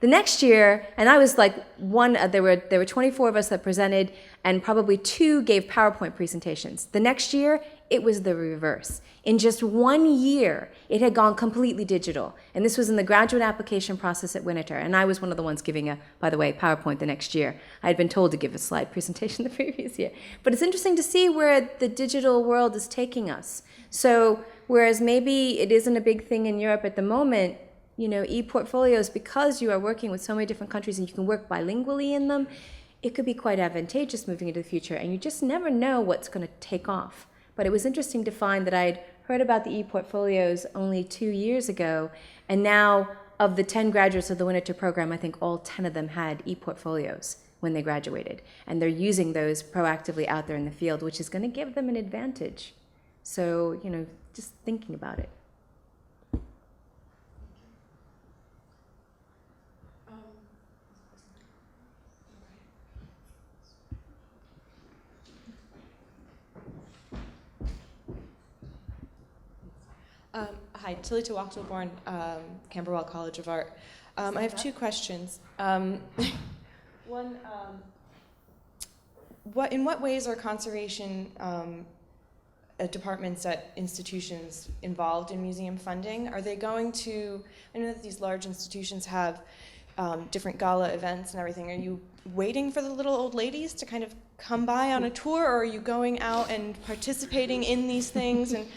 The next year, and I was like there were 24 of us that presented, and probably 2 gave PowerPoint presentations. The next year, it was the reverse. In just 1 year, it had gone completely digital. And this was in the graduate application process at Winter. And I was one of the ones giving by the way, PowerPoint the next year. I had been told to give a slide presentation the previous year. But it's interesting to see where the digital world is taking us. So whereas maybe it isn't a big thing in Europe at the moment, e-portfolios, because you are working with so many different countries and you can work bilingually in them, it could be quite advantageous moving into the future. And you just never know what's going to take off. But it was interesting to find that I'd heard about the e-portfolios only 2 years ago, and now of the 10 graduates of the Winter program, I think all 10 of them had e-portfolios when they graduated. And they're using those proactively out there in the field, which is going to give them an advantage. So, just thinking about it. Hi, Tilly Tawaktelborn, Camberwell College of Art. I have 2 questions. One, in what ways are conservation departments at institutions involved in museum funding? Are they going to, I know that these large institutions have different gala events and everything. Are you waiting for the little old ladies to kind of come by on a tour, or are you going out and participating in these things? And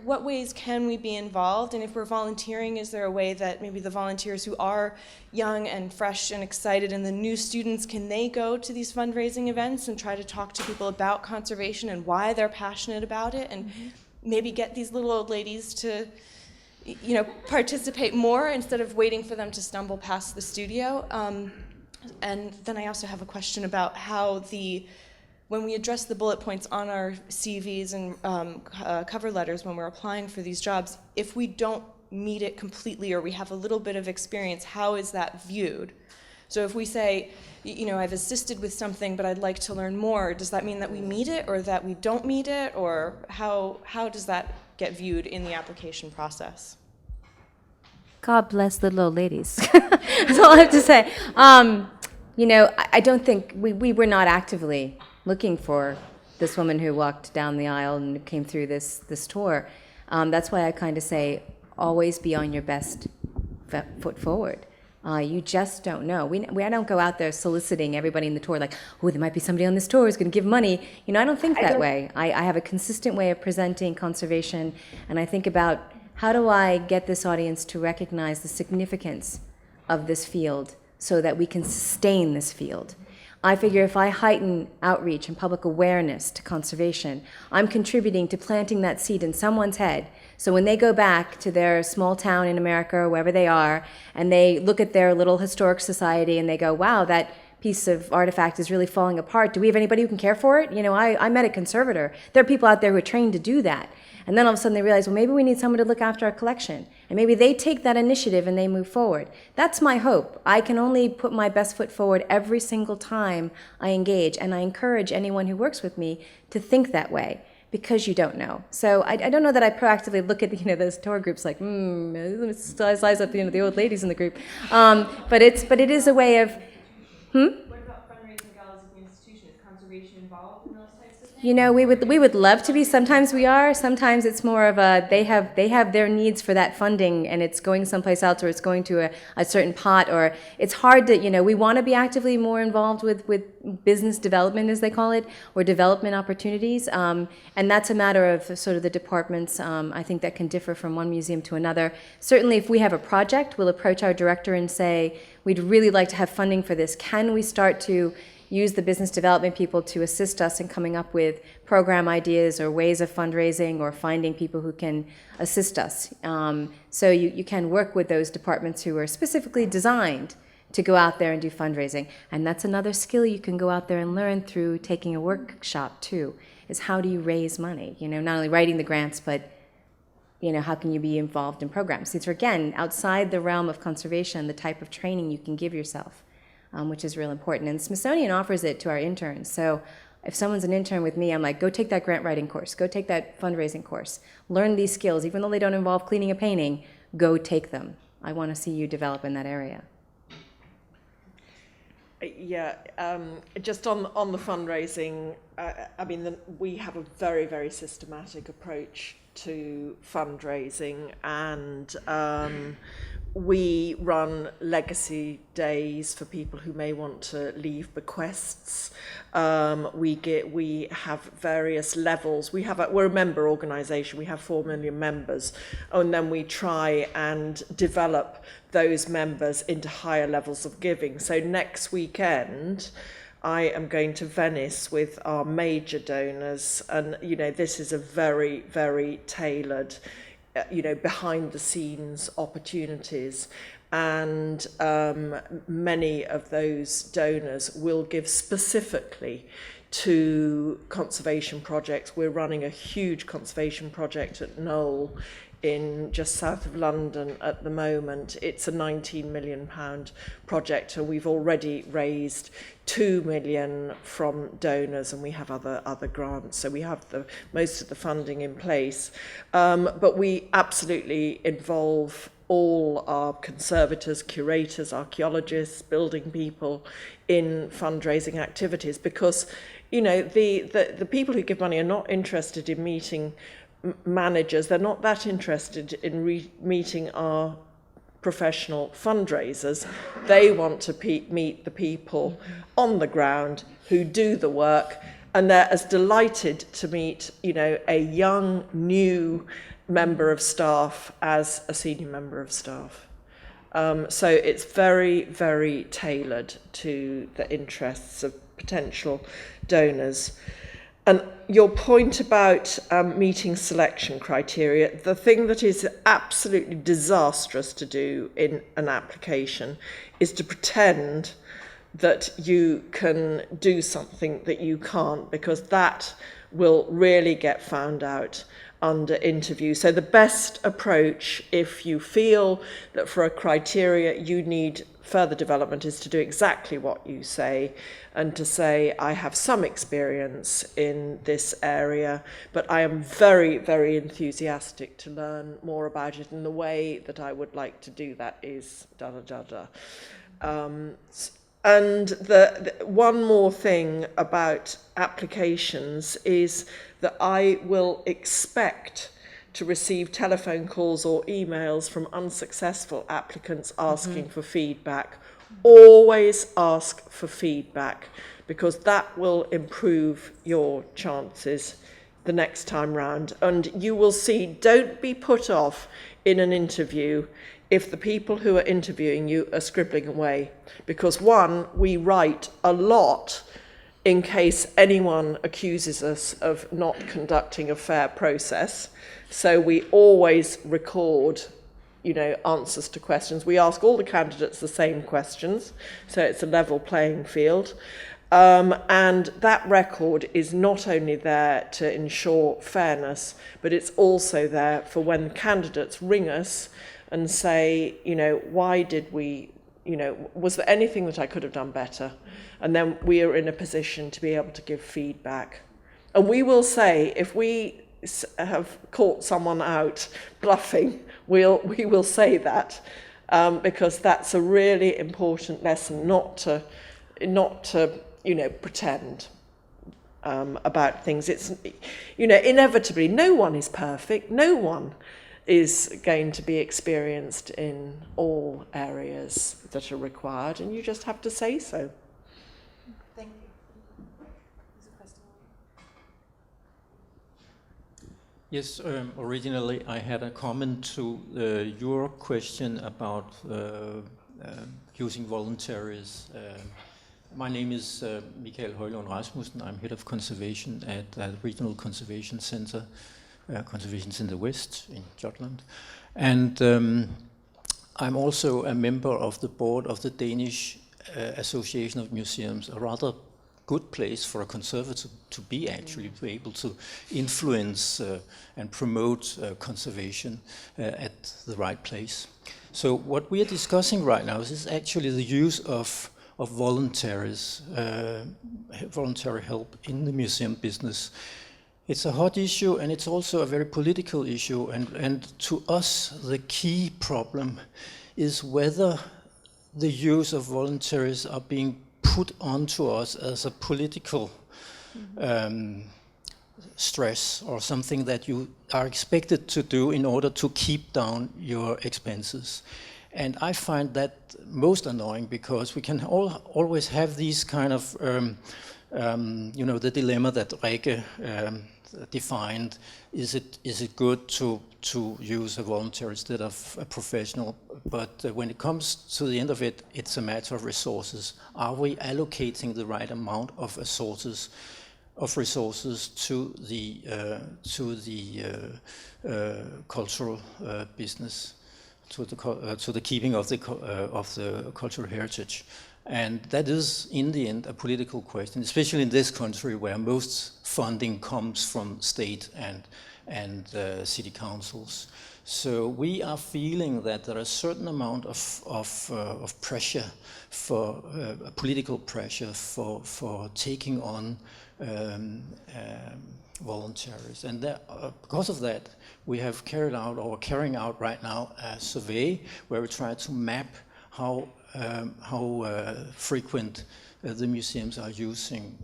what ways can we be involved? And if we're volunteering, is there a way that maybe the volunteers who are young and fresh and excited and the new students, can they go to these fundraising events and try to talk to people about conservation and why they're passionate about it, and maybe get these little old ladies to participate more instead of waiting for them to stumble past the studio? And then I also have a question about how when we address the bullet points on our CVs and cover letters when we're applying for these jobs, if we don't meet it completely or we have a little bit of experience, how is that viewed? So if we say, I've assisted with something, but I'd like to learn more, does that mean that we meet it or that we don't meet it? Or how does that get viewed in the application process? God bless the little ladies. That's all I have to say. I don't think we were not actively looking for this woman who walked down the aisle and came through this tour. That's why I kind of say, always be on your best foot forward. You just don't know. I don't go out there soliciting everybody in the tour like, oh, there might be somebody on this tour who's going to give money. I don't think that way. I have a consistent way of presenting conservation, and I think about how do I get this audience to recognize the significance of this field so that we can sustain this field? I figure if I heighten outreach and public awareness to conservation, I'm contributing to planting that seed in someone's head. So when they go back to their small town in America or wherever they are, and they look at their little historic society and they go, wow, that piece of artifact is really falling apart. Do we have anybody who can care for it? You know, I met a conservator. There are people out there who are trained to do that. And then all of a sudden they realize, well, maybe we need someone to look after our collection. And maybe they take that initiative and they move forward. That's my hope. I can only put my best foot forward every single time I engage. And I encourage anyone who works with me to think that way, because you don't know. So I don't know that I proactively look at, you know, those tour groups like, size up, you know, the old ladies in the group. But it is a way of, What about fundraising galas at the institution? Is conservation involved in those types of things? You know, we would love to be. Sometimes we are. Sometimes it's more of a they have their needs for that funding, and it's going someplace else, or it's going to a certain pot, or it's hard to, you know, we want to be actively more involved with business development, as they call it, or development opportunities, and that's a matter of sort of the departments. I think that can differ from one museum to another. Certainly, if we have a project, we'll approach our director and say, we'd really like to have funding for this. Can we start to use the business development people to assist us in coming up with program ideas or ways of fundraising or finding people who can assist us? So you can work with those departments who are specifically designed to go out there and do fundraising. And that's another skill you can go out there and learn through taking a workshop too, is how do you raise money? You know, not only writing the grants, but you know, how can you be involved in programs? These are, again, outside the realm of conservation, the type of training you can give yourself, which is real important. And Smithsonian offers it to our interns. So if someone's an intern with me, I'm like, go take that grant writing course, go take that fundraising course, learn these skills. Even though they don't involve cleaning a painting, go take them. I want to see you develop in that area. Yeah, just on the fundraising, I mean, we have a very, very systematic approach to fundraising, and we run legacy days for people who may want to leave bequests. We have various levels. We're a member organisation. We have 4 million members, and then we try and develop those members into higher levels of giving. So next weekend, I am going to Venice with our major donors, and you know, this is a very, very tailored, you know, behind the scenes opportunities, and many of those donors will give specifically to conservation projects. We're running a huge conservation project at Knowle in just south of London at the moment. It's a £19 million project, and we've already raised 2 million from donors, and we have other grants, so we have most of the funding in place. But we absolutely involve all our conservators, curators, archaeologists, building people in fundraising activities, because you know, the people who give money are not interested in meeting managers. They're not that interested in meeting our professional fundraisers. They want to meet the people on the ground who do the work, and they're as delighted to meet, you know, a young, new member of staff as a senior member of staff. So it's very, very tailored to the interests of potential donors. And your point about meeting selection criteria, the thing that is absolutely disastrous to do in an application is to pretend that you can do something that you can't, because that will really get found out under interview. So the best approach, if you feel that for a criteria you need further development, is to do exactly what you say, and to say, I have some experience in this area, but I am very, very enthusiastic to learn more about it, and the way that I would like to do that is da-da-da-da. And the one more thing about applications is that I will expect to receive telephone calls or emails from unsuccessful applicants asking for feedback. Always ask for feedback, because that will improve your chances the next time round. And you will see, don't be put off in an interview if the people who are interviewing you are scribbling away. Because one, we write a lot in case anyone accuses us of not conducting a fair process. So we always record, answers to questions. We ask all the candidates the same questions, so it's a level playing field. And that record is not only there to ensure fairness, but it's also there for when candidates ring us and say, why did we, was there anything that I could have done better? And then we are in a position to be able to give feedback. And we will say, if we have caught someone out bluffing, we will say that, because that's a really important lesson, not to pretend about things. It's, inevitably, no one is perfect. No one is going to be experienced in all areas that are required, and you just have to say so. Thank you. Yes, originally I had a comment to your question about using voluntaries. My name is Michael Højlund Rasmussen. I'm head of conservation at the Regional Conservation Center, Conservation Center West in Jutland. And I'm also a member of the board of the Danish Association of Museums, a rather good place for a conservator to be, actually, to be able to influence and promote conservation at the right place. So what we are discussing right now is actually the use of voluntaries, voluntary help in the museum business. It's a hot issue, and it's also a very political issue, and to us the key problem is whether the use of voluntaries are being put onto us as a political stress, or something that you are expected to do in order to keep down your expenses. And I find that most annoying, because we can always have these kind of, the dilemma that Rikke defined. Is it good to use a volunteer instead of a professional? But when it comes to the end of it, it's a matter of resources. Are we allocating the right amount of resources to the cultural business, to the keeping of the cultural heritage? And that is, in the end, a political question, especially in this country where most funding comes from state and city councils. So we are feeling that there is a certain amount of pressure, for political pressure for taking on volunteers. And because of that, we have carrying out right now a survey where we try to map how frequent the museums are using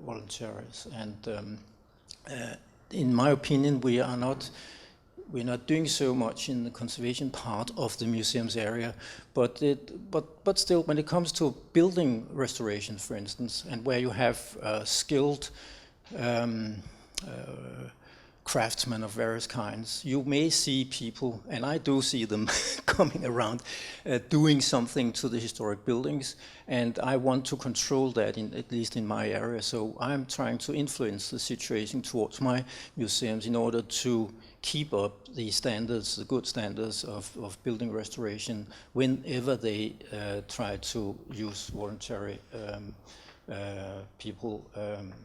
volunteers. And in my opinion, we're not doing so much in the conservation part of the museums area, but still, when it comes to building restoration, for instance, and where you have skilled craftsmen of various kinds, you may see people, and I do see them coming around, doing something to the historic buildings, and I want to control that, at least in my area. So I'm trying to influence the situation towards my museums in order to keep up the standards, the good standards of building restoration, whenever they try to use voluntary people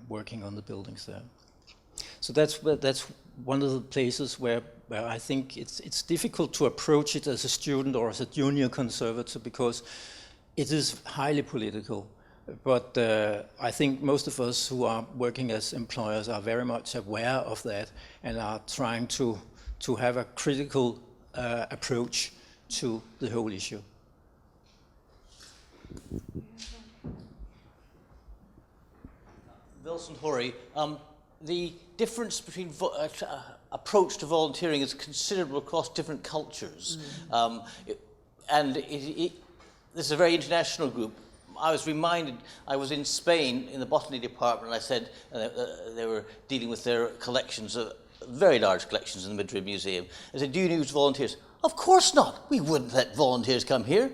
working on the buildings there. So that's one of the places where I think it's difficult to approach it as a student or as a junior conservator, because it is highly political. But I think most of us who are working as employers are very much aware of that and are trying to have a critical approach to the whole issue. Wilson Horry, the difference between approach to volunteering is considerable across different cultures. And this is a very international group. I was reminded, I was in Spain in the botany department, and I said they were dealing with their collections, very large collections in the Madrid Museum. I said, do you use volunteers? Of course not. We wouldn't let volunteers come here.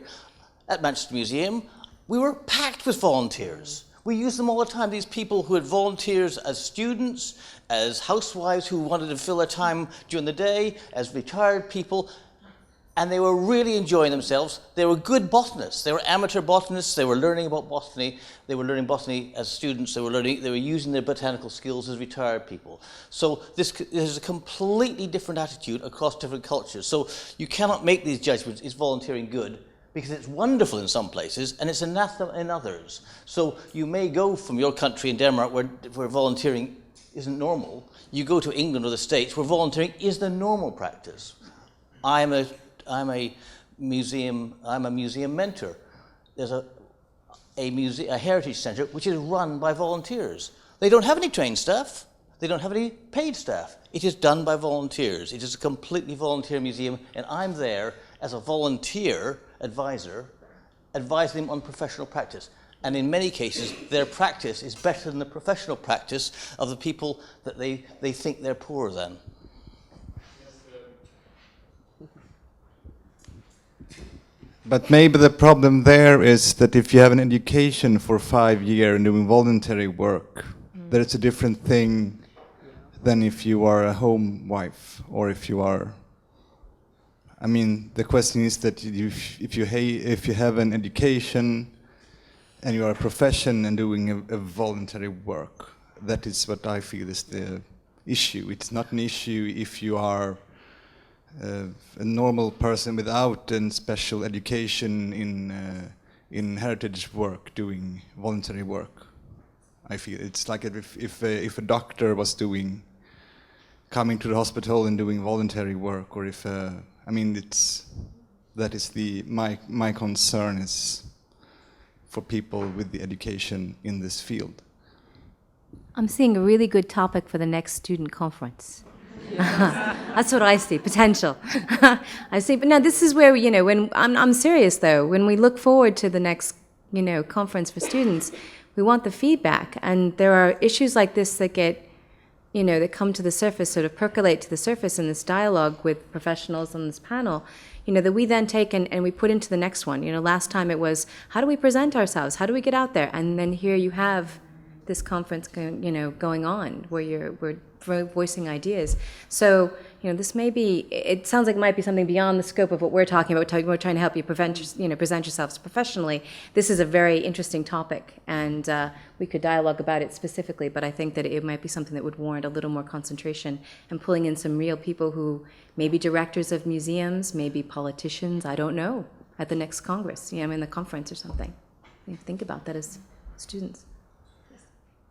At Manchester Museum, we were packed with volunteers. We used them all the time. These people who had volunteers as students, as housewives who wanted to fill their time during the day, as retired people, and they were really enjoying themselves. They were good botanists. They were amateur botanists. They were learning about botany. They were learning botany as students. They were using their botanical skills as retired people. So there's a completely different attitude across different cultures. So you cannot make these judgments. Is volunteering good? Because it's wonderful in some places and it's anathema in others. So you may go from your country in Denmark where volunteering isn't normal. You go to England or the States where volunteering is the normal practice. I'm a museum mentor. There's a heritage centre which is run by volunteers. They don't have any trained staff. They don't have any paid staff. It is done by volunteers. It is a completely volunteer museum, and I'm there as a volunteer advisor, advising them on professional practice. And in many cases, their practice is better than the professional practice of the people that they think they're poorer than. But maybe the problem there is that if you have an education for 5 years and doing voluntary work, that it's a different thing than if you are a home wife or if you are. I mean, the question is that if you have an education and you are a profession and doing a voluntary work, that is what I feel is the issue. It's not an issue if you are a normal person without a special education in heritage work, doing voluntary work. I feel it's like if a doctor was coming to the hospital and doing voluntary work, or if I mean that is my concern is for people with the education in this field. I'm seeing a really good topic for the next student conference. That's what I see, potential. I see, but now this is where, when I'm serious though, when we look forward to the next, conference for students, we want the feedback. And there are issues like this that get, that come to the surface, sort of percolate to the surface in this dialogue with professionals on this panel, that we then take and we put into the next one. Last time it was, how do we present ourselves? How do we get out there? And then here you have this conference, going on where we're voicing ideas. So, this may be, it sounds like it might be something beyond the scope of what we're talking about. We're trying to help you present yourselves professionally. This is a very interesting topic, and we could dialogue about it specifically, but I think that it might be something that would warrant a little more concentration and pulling in some real people who may be directors of museums, maybe politicians, I don't know, at the next Congress, in the conference or something. Think about that as students.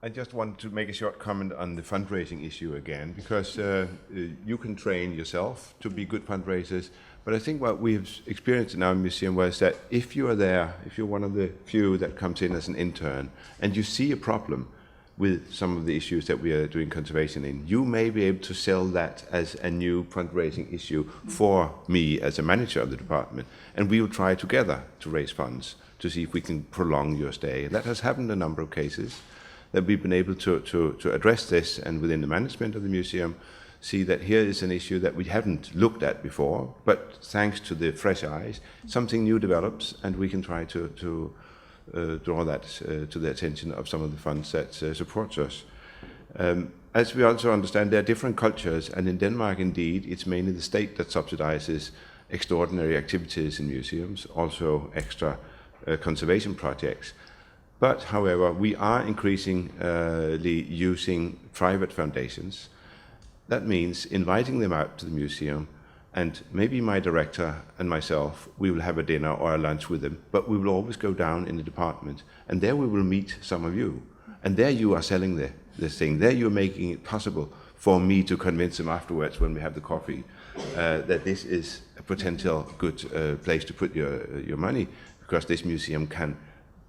I just wanted to make a short comment on the fundraising issue again, because you can train yourself to be good fundraisers, but I think what we've experienced in our museum was that if you are there, if you're one of the few that comes in as an intern, and you see a problem with some of the issues that we are doing conservation in, you may be able to sell that as a new fundraising issue for me as a manager of the department, and we will try together to raise funds to see if we can prolong your stay. And that has happened in a number of cases, that we've been able to address this, and within the management of the museum, see that here is an issue that we haven't looked at before, but thanks to the fresh eyes, something new develops, and we can try to draw that to the attention of some of the funds that supports us. As we also understand, there are different cultures, and in Denmark, indeed, it's mainly the state that subsidizes extraordinary activities in museums, also extra conservation projects. But, however, we are increasingly using private foundations. That means inviting them out to the museum, and maybe my director and myself, we will have a dinner or a lunch with them, but we will always go down in the department, and there we will meet some of you. And there you are selling this thing. There you are making it possible for me to convince them afterwards when we have the coffee that this is a potential good place to put your money, because this museum can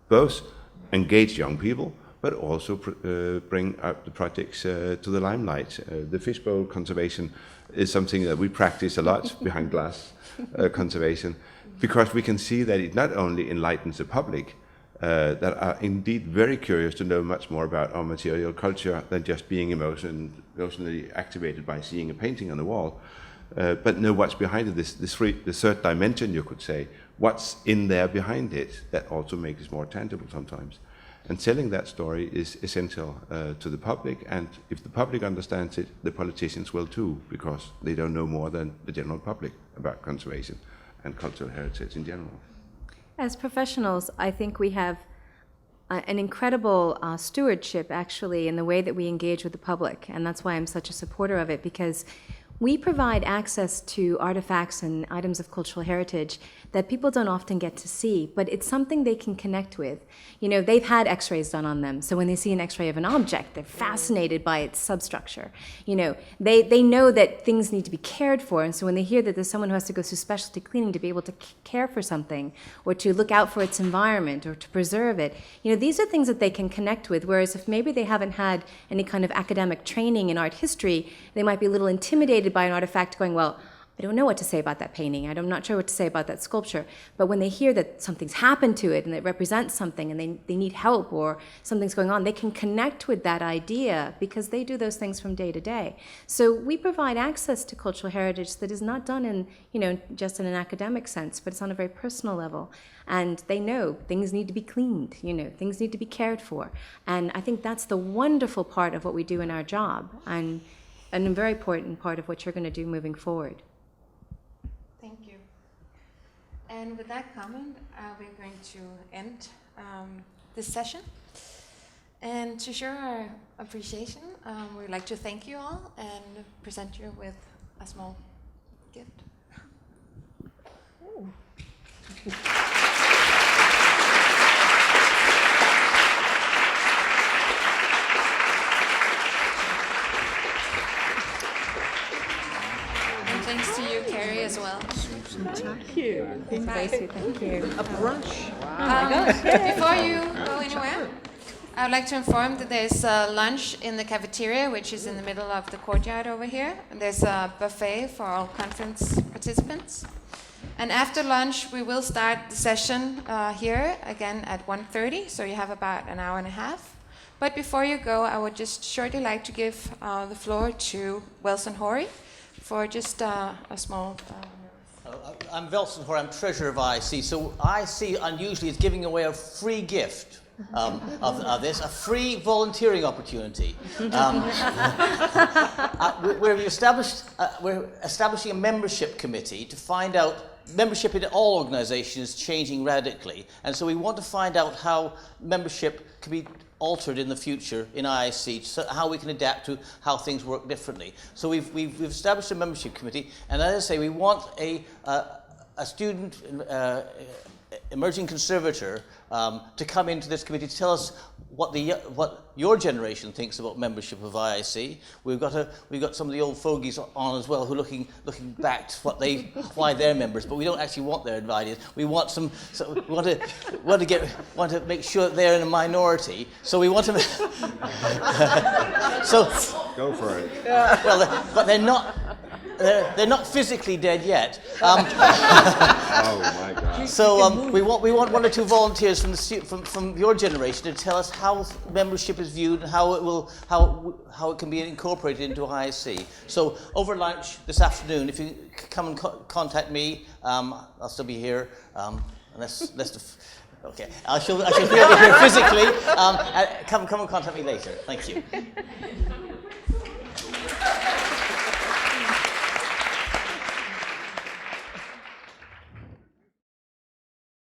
both engage young people, but also bring up the projects to the limelight. The fishbowl conservation is something that we practice a lot behind glass conservation, because we can see that it not only enlightens the public, that are indeed very curious to know much more about our material culture than just being emotionally activated by seeing a painting on the wall, but know what's behind it, the third dimension, you could say, what's in there behind it that also makes it more tangible sometimes. And telling that story is essential to the public, and if the public understands it, the politicians will too, because they don't know more than the general public about conservation and cultural heritage in general. As professionals, I think we have an incredible stewardship, actually, in the way that we engage with the public, and that's why I'm such a supporter of it, because we provide access to artifacts and items of cultural heritage that people don't often get to see, but it's something they can connect with. You know, they've had x-rays done on them, so when they see an x-ray of an object, they're fascinated by its substructure. You know, they know that things need to be cared for, and so when they hear that there's someone who has to go through specialty cleaning to be able to care for something, or to look out for its environment, or to preserve it, you know, these are things that they can connect with, whereas if maybe they haven't had any kind of academic training in art history, they might be a little intimidated by an artifact going, well, I don't know what to say about that painting. I'm not sure what to say about that sculpture. But when they hear that something's happened to it and it represents something and they need help or something's going on, they can connect with that idea because they do those things from day to day. So we provide access to cultural heritage that is not done in, you know, just in an academic sense, but it's on a very personal level. And they know things need to be cleaned, you know, things need to be cared for. And I think that's the wonderful part of what we do in our job and a very important part of what you're going to do moving forward. Thank you. And with that comment, we're going to end this session. And to show our appreciation, we'd like to thank you all and present you with a small gift. Ooh. Thanks to you, Carrie, as well. Thank you. Thank you. A brush. Before you go anywhere, I would like to inform that there's lunch in the cafeteria, which is in the middle of the courtyard over here. There's a buffet for all conference participants. And after lunch, we will start the session here again at 1:30, so you have about an hour and a half. But before you go, I would just shortly like to give the floor to Welson Horry for just a small... I'm Velson Hoare, I'm treasurer of IIC. So IIC unusually is giving away a free gift of this, a free volunteering opportunity. We're establishing a membership committee to find out, membership in all organizations is changing radically. And so we want to find out how membership can be altered in the future in IIC, so how we can adapt to how things work differently. So we've established a membership committee, and as I say, we want a student emerging conservator to come into this committee to tell us what your generation thinks about membership of IIC. We've got some of the old fogies on as well who are looking back to why they're members, but we don't actually want their ideas. We want some. So we want to make sure that they're in a minority. So we want to. So go for it. Well, but they're not. They're not physically dead yet. Oh my God! So we want one or two volunteers from your generation to tell us how membership is viewed and how it can be incorporated into IIC. So over lunch this afternoon, if you come and contact me, I'll still be here. Okay, I shall be able to be here physically. Come and contact me later. Thank you.